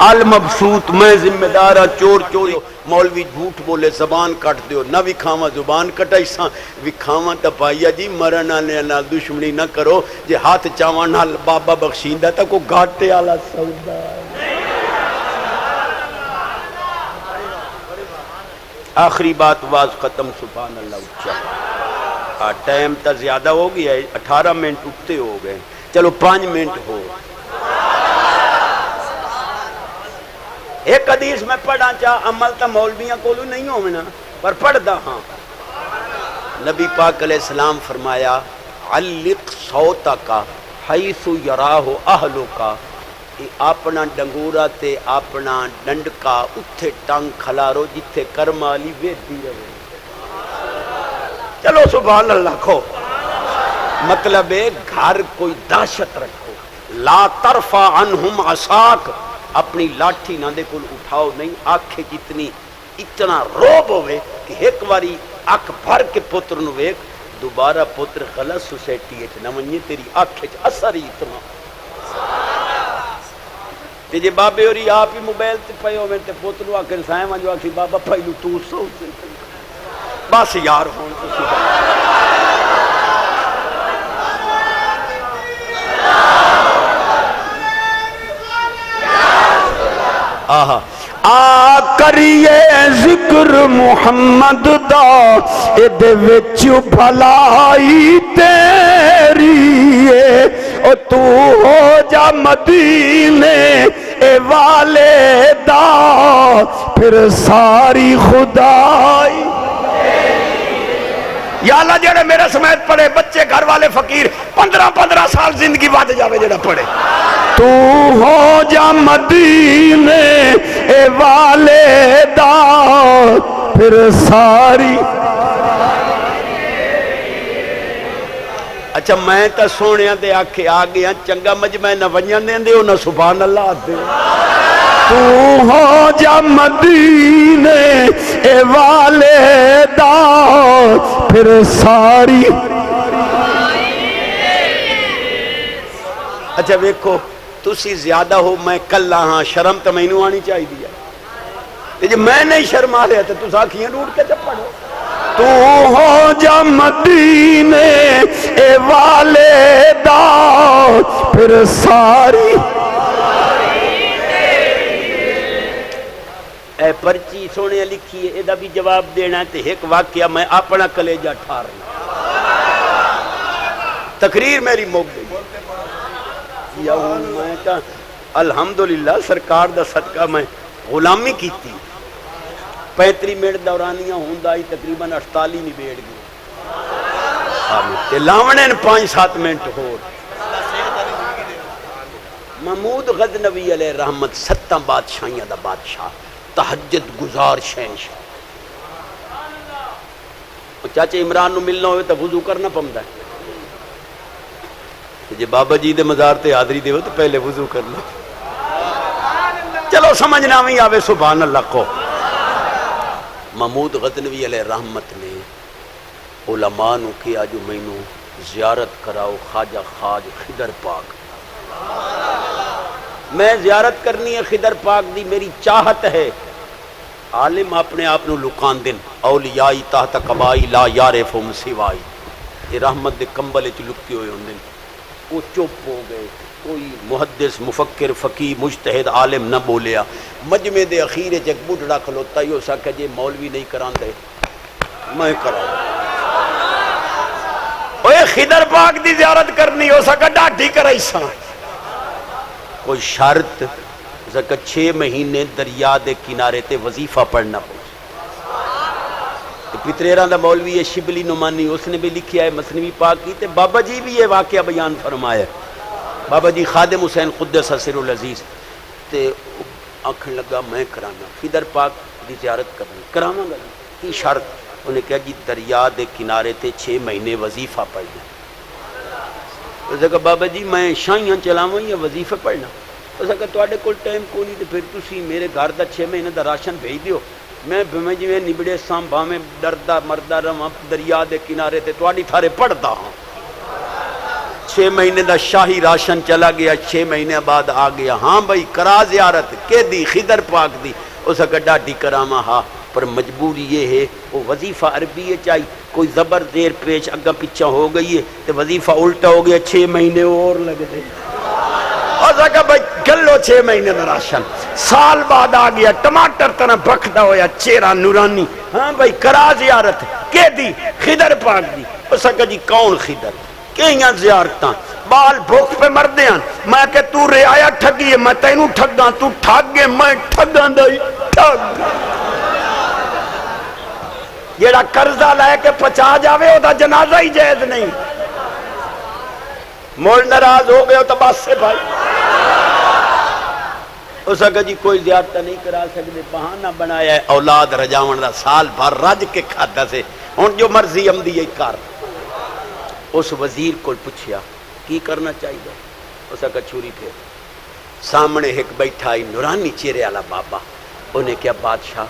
المبسوط میں ذمہ دارہ چور چوری مولوی جھوٹ بولے زبان کٹ دیو نہ وکھاواں زبان کٹائی ساں وکھاواں تا پائیا جی مرن والے نال دشمنی نہ کرو جے ہاتھ چاواں نال بابا بخشیندا تا کو گھاٹے والا سودا آخری بات واز ختم سبحان اللہ اچھا ٹائم تا زیادہ ہو گیا ہے 18 منٹ اٹھتے ہو گئے چلو 5 منٹ ہو ایک حدیث میں پڑھا چاہ عمل تا مولویاں کولو نہیں ہونا پر پڑھ دا ہاں نبی پاک علیہ السلام فرمایا علق صوتا کا حیث یراہ اہلو کا اپنا ڈنگورا تے اپنا ڈنڈکا اتھے ٹنگ کھلارو جتھے کرمالی ویدی رہے چلو سبحان اللہ کھو مطلب ہے گھر کوئی دہشت رکھو لا ترفع عنہم عصاک اپنی لاٹھی نہ دے کل اٹھاؤ نہیں آنکھیں جتنی اتنا روب ہوئے کہ ایک واری آنکھ بھر کے پتر نو ایک دوبارہ پتر غلط سوسائٹی ہے نہ منی تیری آنکھیں اثر ہی اتنا تیجے بابے اور آپ ہی موبائل تے پئے ہوئے تے پتر نو آکھیں سائیں وانجو آکھیں بابا پہلو تو سو بس یار ہون تو سبحان آ کریے ذکر محمد دا ادھے وچ بھلائی تیری ہے او تو ہو جا مدینے اے والے دا پھر ساری خدائی یا اللہ جڑے میرے سمیت پڑھے بچے گھر والے فقیر 15 سال زندگی بعد جاوے جڑا پڑھے تو ہو جا مدینے اے والے دا پھر ساری اچھا میں تا سونیاں دے آکھے آ گیا چنگا مجمع نہ ونجن دے نہ سبحان اللہ دے تو ہو جا مدینے والے دا پھر ساری. اچھا ویکھو تسی زیادہ ہو میں کلا ہاں شرم تو مینوں آنی چاہیے تے جے میں نہیں شرما رہا تے تساں اکھیاں ڈوڑ کے تے پڑھو. تو ہو جا مدینے والے دا پھر ساری. اے پرچی سونے لکھی ہے ادا بھی جواب دینا تے ایک واقعہ میں اپنا کلیجہ ٹھارنا. تقریر میری موک گئی یا میں کہا الحمدللہ سرکار دا صدقہ میں غلامی کیتی 35 منٹ دورانیاں ہوندہ ہی تقریباً 48 نہیں بیٹھ گئی تے لاونے 5-7 منٹ ہو. محمود غزنوی علیہ رحمت 7 بادشاہیاں دا بادشاہ تہجد گزار شہنشاہ. چاچے عمران نو ملنا ہوئے تو وضو کرنا پمدا ہے جی بابا جی دے مزار تے حاضری دے تو پہلے وضو کر لو. چلو سمجھنا بھی آوے سبحان اللہ کو. محمود غزنوی علیہ رحمت نے علماء نو کیا جو مینوں زیارت کراؤ خواجہ خواج خضر پاک. میں زیارت کرنی ہے خضر پاک دی میری چاہت ہے. عالم اپنے آپ نو لکان دن اولیائی تحت قبائی لا یارفہم سوائی. یہ رحمت دے کمبل وچ لکے ہوئے ہوندے وہ چپ ہو گئے. کوئی محدث مفکر فقیہ مجتہد عالم نہ بولیا. مجمع دے اخیر وچ ایک بڈھڑا کھلوتا ہی ہو سکے جے مولوی نہیں کراندے میں کراؤں. اوے خضر پاک دی زیارت کرنی ہو سکا ڈاڈی کرائی سان کوئی شرط زکہ 6 مہینے دریا دے کنارے تے وظیفہ پڑھنا پڑے. پتریران دا مولوی ہے شبلی نعمانی اس نے بھی لکھیا ہے مثنوی پاک کی تے بابا جی بھی یہ واقعہ بیان فرمایا. بابا جی خادم حسین قدس سر العزیز تے آنکھن لگا میں کرانا خضر پاک دی زیارت کرنی کراواں گا کی شرط. انہیں کہا جی دریا دے کنارے تے 6 مہینے وظیفہ پڑھنا. اس نے کہا بابا جی میں شاہیاں چلاواں یا وظیفہ پڑھنا. اس نے کہا تواڈے کول ٹائم کوئی نہیں تے پھر تسی میرے گھر دا 6 مہینے دا راشن بھیج دیو میں جی نبڑے سانبھا میں ڈردا مردا رواں دریا دے کنارے تے تواڈی تھارے پڑھدا ہاں. 6 مہینے دا شاہی راشن چلا گیا. 6 مہینے بعد آ گیا. ہاں بھائی کرا زیارت کہ دی خضر پاک دی. اس نے کہا ڈاڈی کراواں ہاں پر مجبوری یہ ہے وہ وظیفہ عربی ہے چاہیے کوئی زبر زیر پیش اگا پیچھا ہو گئی ہے تو وظیفہ الٹا ہو گیا 6 مہینے اور لگ دے. اور کہا بھائی گلو 6 مہینے دا راشن. سال بعد آ گیا ٹماٹر طرح بکھدا ہویا چہرہ نورانی. ہاں بھائی کرا زیارت کہ دی خضر پاک دی. اس نے کہا جی کون خضر کئیاں زیارتاں بال بھوک پہ مردے ہیں. میں کہ تو رعایا ٹھگی ہے میں تینوں ٹھگاں تو ٹھگ گے میں ٹھگاں دائی ٹھگ. جیڑا قرضہ لے کے پچا جاوے او دا جنازہ ہی جائز نہیں. مول ناراض ہو گئے تو بس سے بھائی. اس نے کہا جی کوئی زیادہ نہیں کرا سکتے بہانہ بنایا ہے اولاد رجاون دا سال بھر رج کے کھادا سے ہن جو مرضی آمدی ہے کر. اس وزیر کو پوچھیا کی کرنا چاہیے. اس نے کہا چھری پھیر. سامنے ایک بیٹھا ہی نورانی چہرے والا بابا. انہیں کیا بادشاہ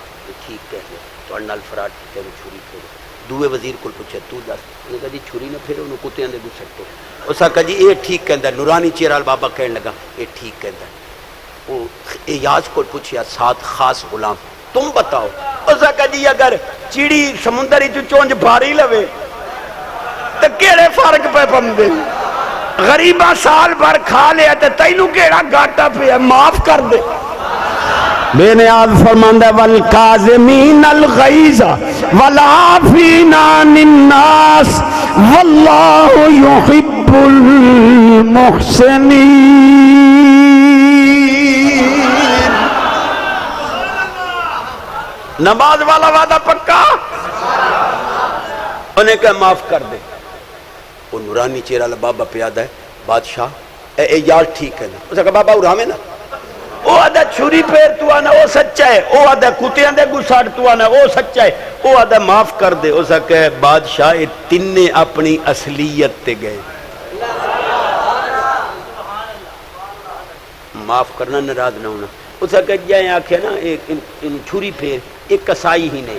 ٹھیک کہہ لے تھوڑے نال فراڈ کیتے چھری پھیر. دوے وزیر کو پوچھا تو دس. انہیں کہا جی چھری نہ پھیرو انہوں کتیاں دے گسٹ. اس نے کہا جی یہ ٹھیک کہندا. نورانی چہرے والا بابا کہنے لگا یہ ٹھیک کہندا. وہ ایاز کو پوچھیا ساتھ خاص غلام تم بتاؤ. اس نے کہا جی اگر چیڑی سمندری چونج بھاری لوے تو کیڑے فرق پہ پمدے. غریبہ سال بھر کھا لیا تو تینوں کیڑا گاٹا پہ معاف کر دے. بے نیاز فرماندہ والکاظمین الغیظ والعافین عن الناس واللہ یحب المحسنین. نماز والا وعدہ پکا. انہیں کہا معاف کر دے. وہ نورانی چہرہ بابا پیادہ ہے بادشاہ اے یار ٹھیک ہے نا. اس نے کہا بابا اڑامے نا. او آدھا چھری پیر تو آنا وہ سچا ہے. او آدھا کتیاں دے گساڑ تو آنا وہ سچا ہے. او آدھا معاف کر دے. اس نے کہا بادشاہ یہ تینے اپنی اصلیت تے گئے. معاف کرنا ناراض نہ ہونا. اسے کہ جائیں آکھے نا چھری پھیر ایک کسائی ہی نے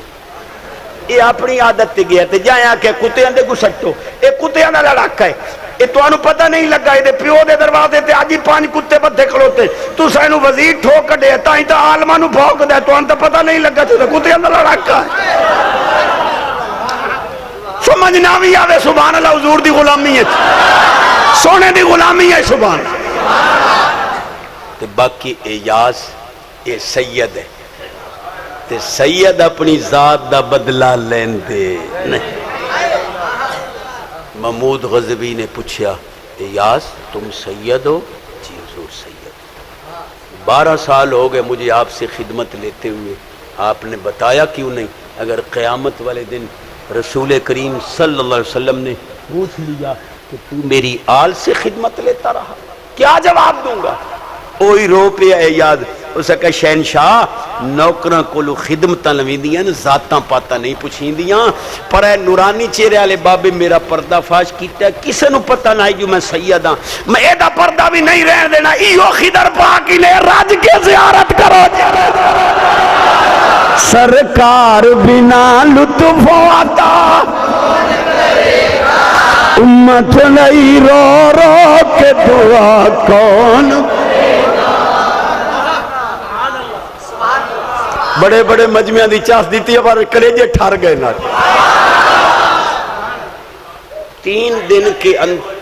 یہ اپنی عادت تے گیا تے جائیں آکھے کتے اندے کو سٹو یہ کتے اندے لڑاکا ہے یہ تو انہوں پتہ نہیں لگا یہ پیو دے دروازے تے آجی 5 کتے بدھے کھلوتے تو سینو وزیر ٹھوک دے تائیں تا عالمانو بھوک دے تو انہوں پتہ نہیں لگا تو کتے اندے لڑاکا ہے سمجھ نہ بھی آوے سبحان اللہ حضور دی غلامی ہے سونے دی غلامی ہے سبحان تے باقی ایاز یہ سید ہے تے سید اپنی ذات دا بدلہ لین دے نہیں محمود غزبی نے پوچھا ایاز تم سید ہو؟ جی حضور سید 12 سال ہو گئے مجھے آپ سے خدمت لیتے ہوئے آپ نے بتایا کیوں نہیں اگر قیامت والے دن رسول کریم صلی اللہ علیہ وسلم نے پوچھ لیا کہ تو میری آل سے خدمت لیتا رہا کیا جواب دوں گا اوہی رو پہ ہے یاد اسے کہ شہنشاہ نوکراں کولو خدمتاں لویندیاں ذاتاں پاتا نہیں پوچھیندیاں پر اے نورانی چہرے والے بابے میرا پردہ فاش کیتا ہے کسے نو پتہ نہ جو میں سید ہاں میں ایدا پردہ بھی نہیں رہن دینا ایو خضر پاک نے راج کے زیارت کرو سرکار بنا لطف آتا امت نہیں رو رو کے دعا کون بڑے بڑے مجمعہ دی چاس دیتی ہے پر کلیجے ٹھار گئے نہ 3 دن کے اندر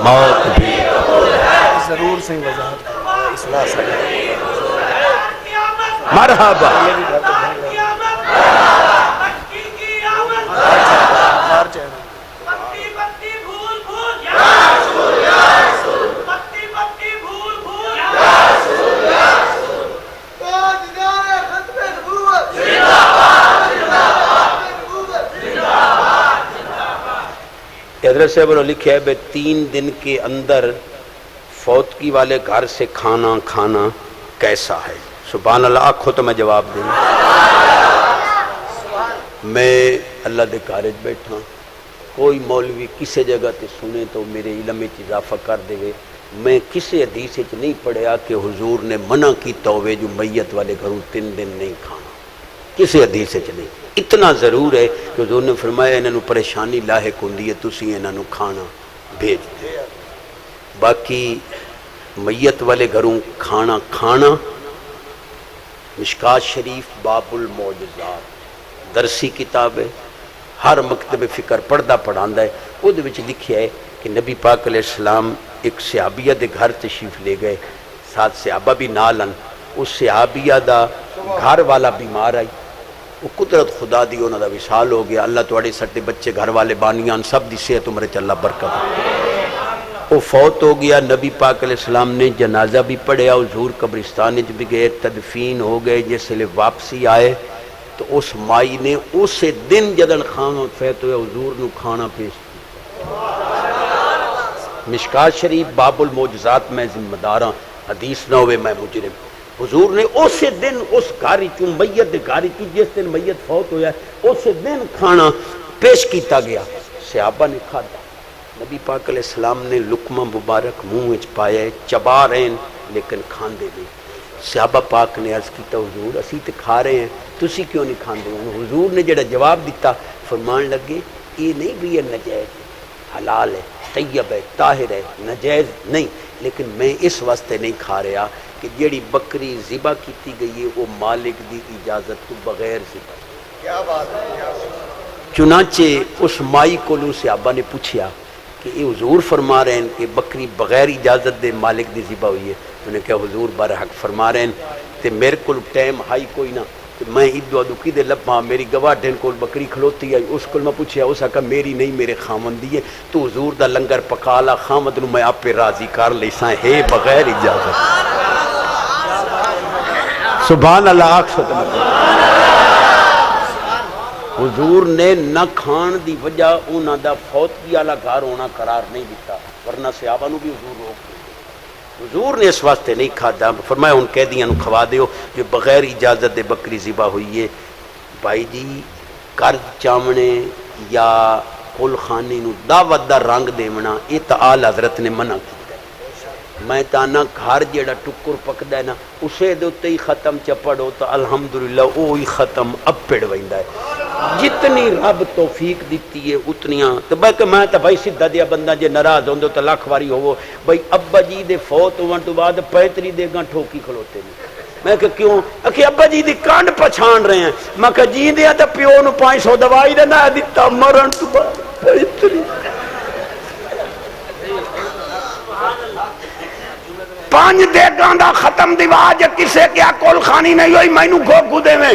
موت بھی ضرور سے وضاحت اصلاح سے مرحبا حضرت صاحب نے لکھا ہے 3 دن کے اندر فوتگی والے گھر سے کھانا کھانا کیسا ہے سبحان اللہ آنکھو تو میں جواب دوں میں اللہ دے کارج بیٹھا کوئی مولوی کسی جگہ تے سنے تو میرے علم میں اضافہ کر دے میں کسی حدیث نہیں پڑھیا کہ حضور نے منع کیتا ہوئے جو میت والے گھروں 3 دن نہیں کھانا کسی حدیث نہیں اتنا ضرور ہے کہ حضور نے فرمایا انہوں پریشانی لاحق ہوندی ہے تسی انہوں کھانا بھیج دے باقی میت والے گھروں کھانا کھانا مشکات شریف باب المعجزات درسی کتاب ہے ہر مکتب فکر پڑھدا پڑھاندا ہے وہ دے وچ لکھیا ہے کہ نبی پاک علیہ السلام ایک صحابیہ دے گھر تشریف لے گئے 7 صحابہ بھی نالن اس صحابیہ دا گھر والا بیمار آئی وہ قدرت خدا دی انہاں دا وصال ہو گیا اللہ تواڈے سٹے بچے گھر والے بانیاں سب دی صحت عمر چ اللہ برکت وہ فوت ہو گیا نبی پاک علیہ السلام نے جنازہ بھی پڑھیا حضور قبرستان وچ بھی گئے تدفین ہو گئے جس لئے واپسی آئے تو اس مائی نے اسے دن جدن خان فیت ہوئے حضور نو کھانا پیش مشکات شریف باب المعجزات میں ذمہ داراں حدیث نہ ہوئے میں مجرم حضور نے اسے دن اس گھر چوں میت دے گھر چوں جس دن میت فوت ہویا ہے اسے دن کھانا پیش کیتا گیا صحابہ نے کھادا نبی پاک علیہ السلام نے لقمہ مبارک منہ وچ پایا ہے چبا رہے ہیں لیکن کھاندے نہیں صحابہ پاک نے عرض کیتا حضور اسی تے کھا رہے ہیں تسی کیوں نہیں کھاندے ہو حضور نے جڑا جواب دیتا فرمان لگے یہ نہیں بھی یہ نجائز حلال ہے طیب ہے طاہر ہے نجائز نہیں لیکن میں اس واسطے نہیں کھا رہا کہ جیڑی بکری ذبح کیتی گئی ہے وہ مالک دی اجازت تو بغیر ذبح کیا بات ہے چنانچہ اس مائی کو لو صحابہ نے پوچھا کہ یہ حضور فرما رہے ہیں کہ بکری بغیر اجازت دے مالک دی ذبح ہوئی ہے انہوں نے کہا حضور برحق فرما رہے ہیں تے میرے کو ٹائم ہائی کوئی نہ میں ادو ادوکی دے لبھاں میری گواہ ڈھن کو بکری کھلوتی آئی اس کو میں پوچھیا اس آکا میری نہیں میرے خامن دی ہے تو حضور دا لنگر پکالا خامد نو میں آپ پہ راضی کر لئی سائیں ہے بغیر اجازت سبحان اللہ آکھ سکتا حضور نے نہ کھان دی وجہ انہاں دا فوتگی والا گھر ہونا قرار نہیں دیتا ورنہ صحابہ نو بھی حضور روک حضور نے اس واسطے نہیں کھادا فرمایا ان قیدیاں نو کھوا دیو جو بغیر اجازت دے بکری ذبح ہوئی ہے بھائی جی قرض چامنے یا کل خانی نو دعوت دا رنگ دیونا یہ تو آل حضرت نے منع کیا میں تانا گھر جیڑا ٹکر پکدا ہے نا اسے دے تے ہی ختم چپڑو تو الحمدللہ وہی ختم اپڑ ویندا ہے جتنی رب توفیق دیتی ہے اتنیاں تو بلکہ میں تو بھائی سیدھا دیا بندہ جے ناراض ہوندے تو لاکھ واری ہوو بھائی ابا جی دے فوت ہون تو بعد پیتری دے گاں ٹھوکی کھلوتے نے میں کہ کیوں کہ ابا جی دی کانڈ پہچان رہے ہیں میں کہ جی دیا تو پیو نو 500 دوائی دے نہ دتا مرن تو بعد پیتری 5 دیگاں دا ختم دیواج کسے کیا کول خانی نہیں ہوئی میں نو گھو دے میں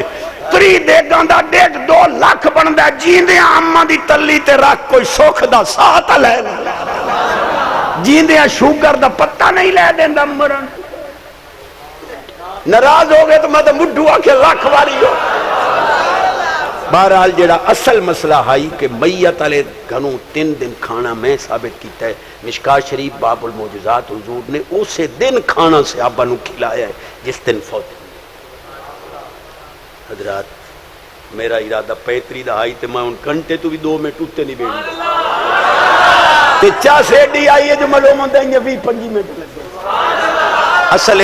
3 دیگاں دا 1.5-2 لاکھ بندہ جیندیاں اماں دی تلی تے رکھ کوئی سوکھ دا ساتھ لے جیندیاں شوگر دا پتہ نہیں لے دیں دا مرن ناراض ہو گئے تو میں تو مڈھو آکے لاکھ واری ہو بہرحال جڑا اصل مسئلہ ہائی کہ میت علیہ گھنوں 3 دن کھانا میں ثابت کیتا ہے مشکات شریف باب الموجزات حضور نے اسے دن کھانا صحابہ نو کھلایا ہے جس دن فوت حضرات میرا ارادہ پیتری دا آئی تے میں ان گھنٹے تو بھی 2 منٹ اٹھتے نہیں بیٹھ تے چا سیڈی آئی ہے جو معلوم ہوتا ہے 20-25 منٹ لگے اصل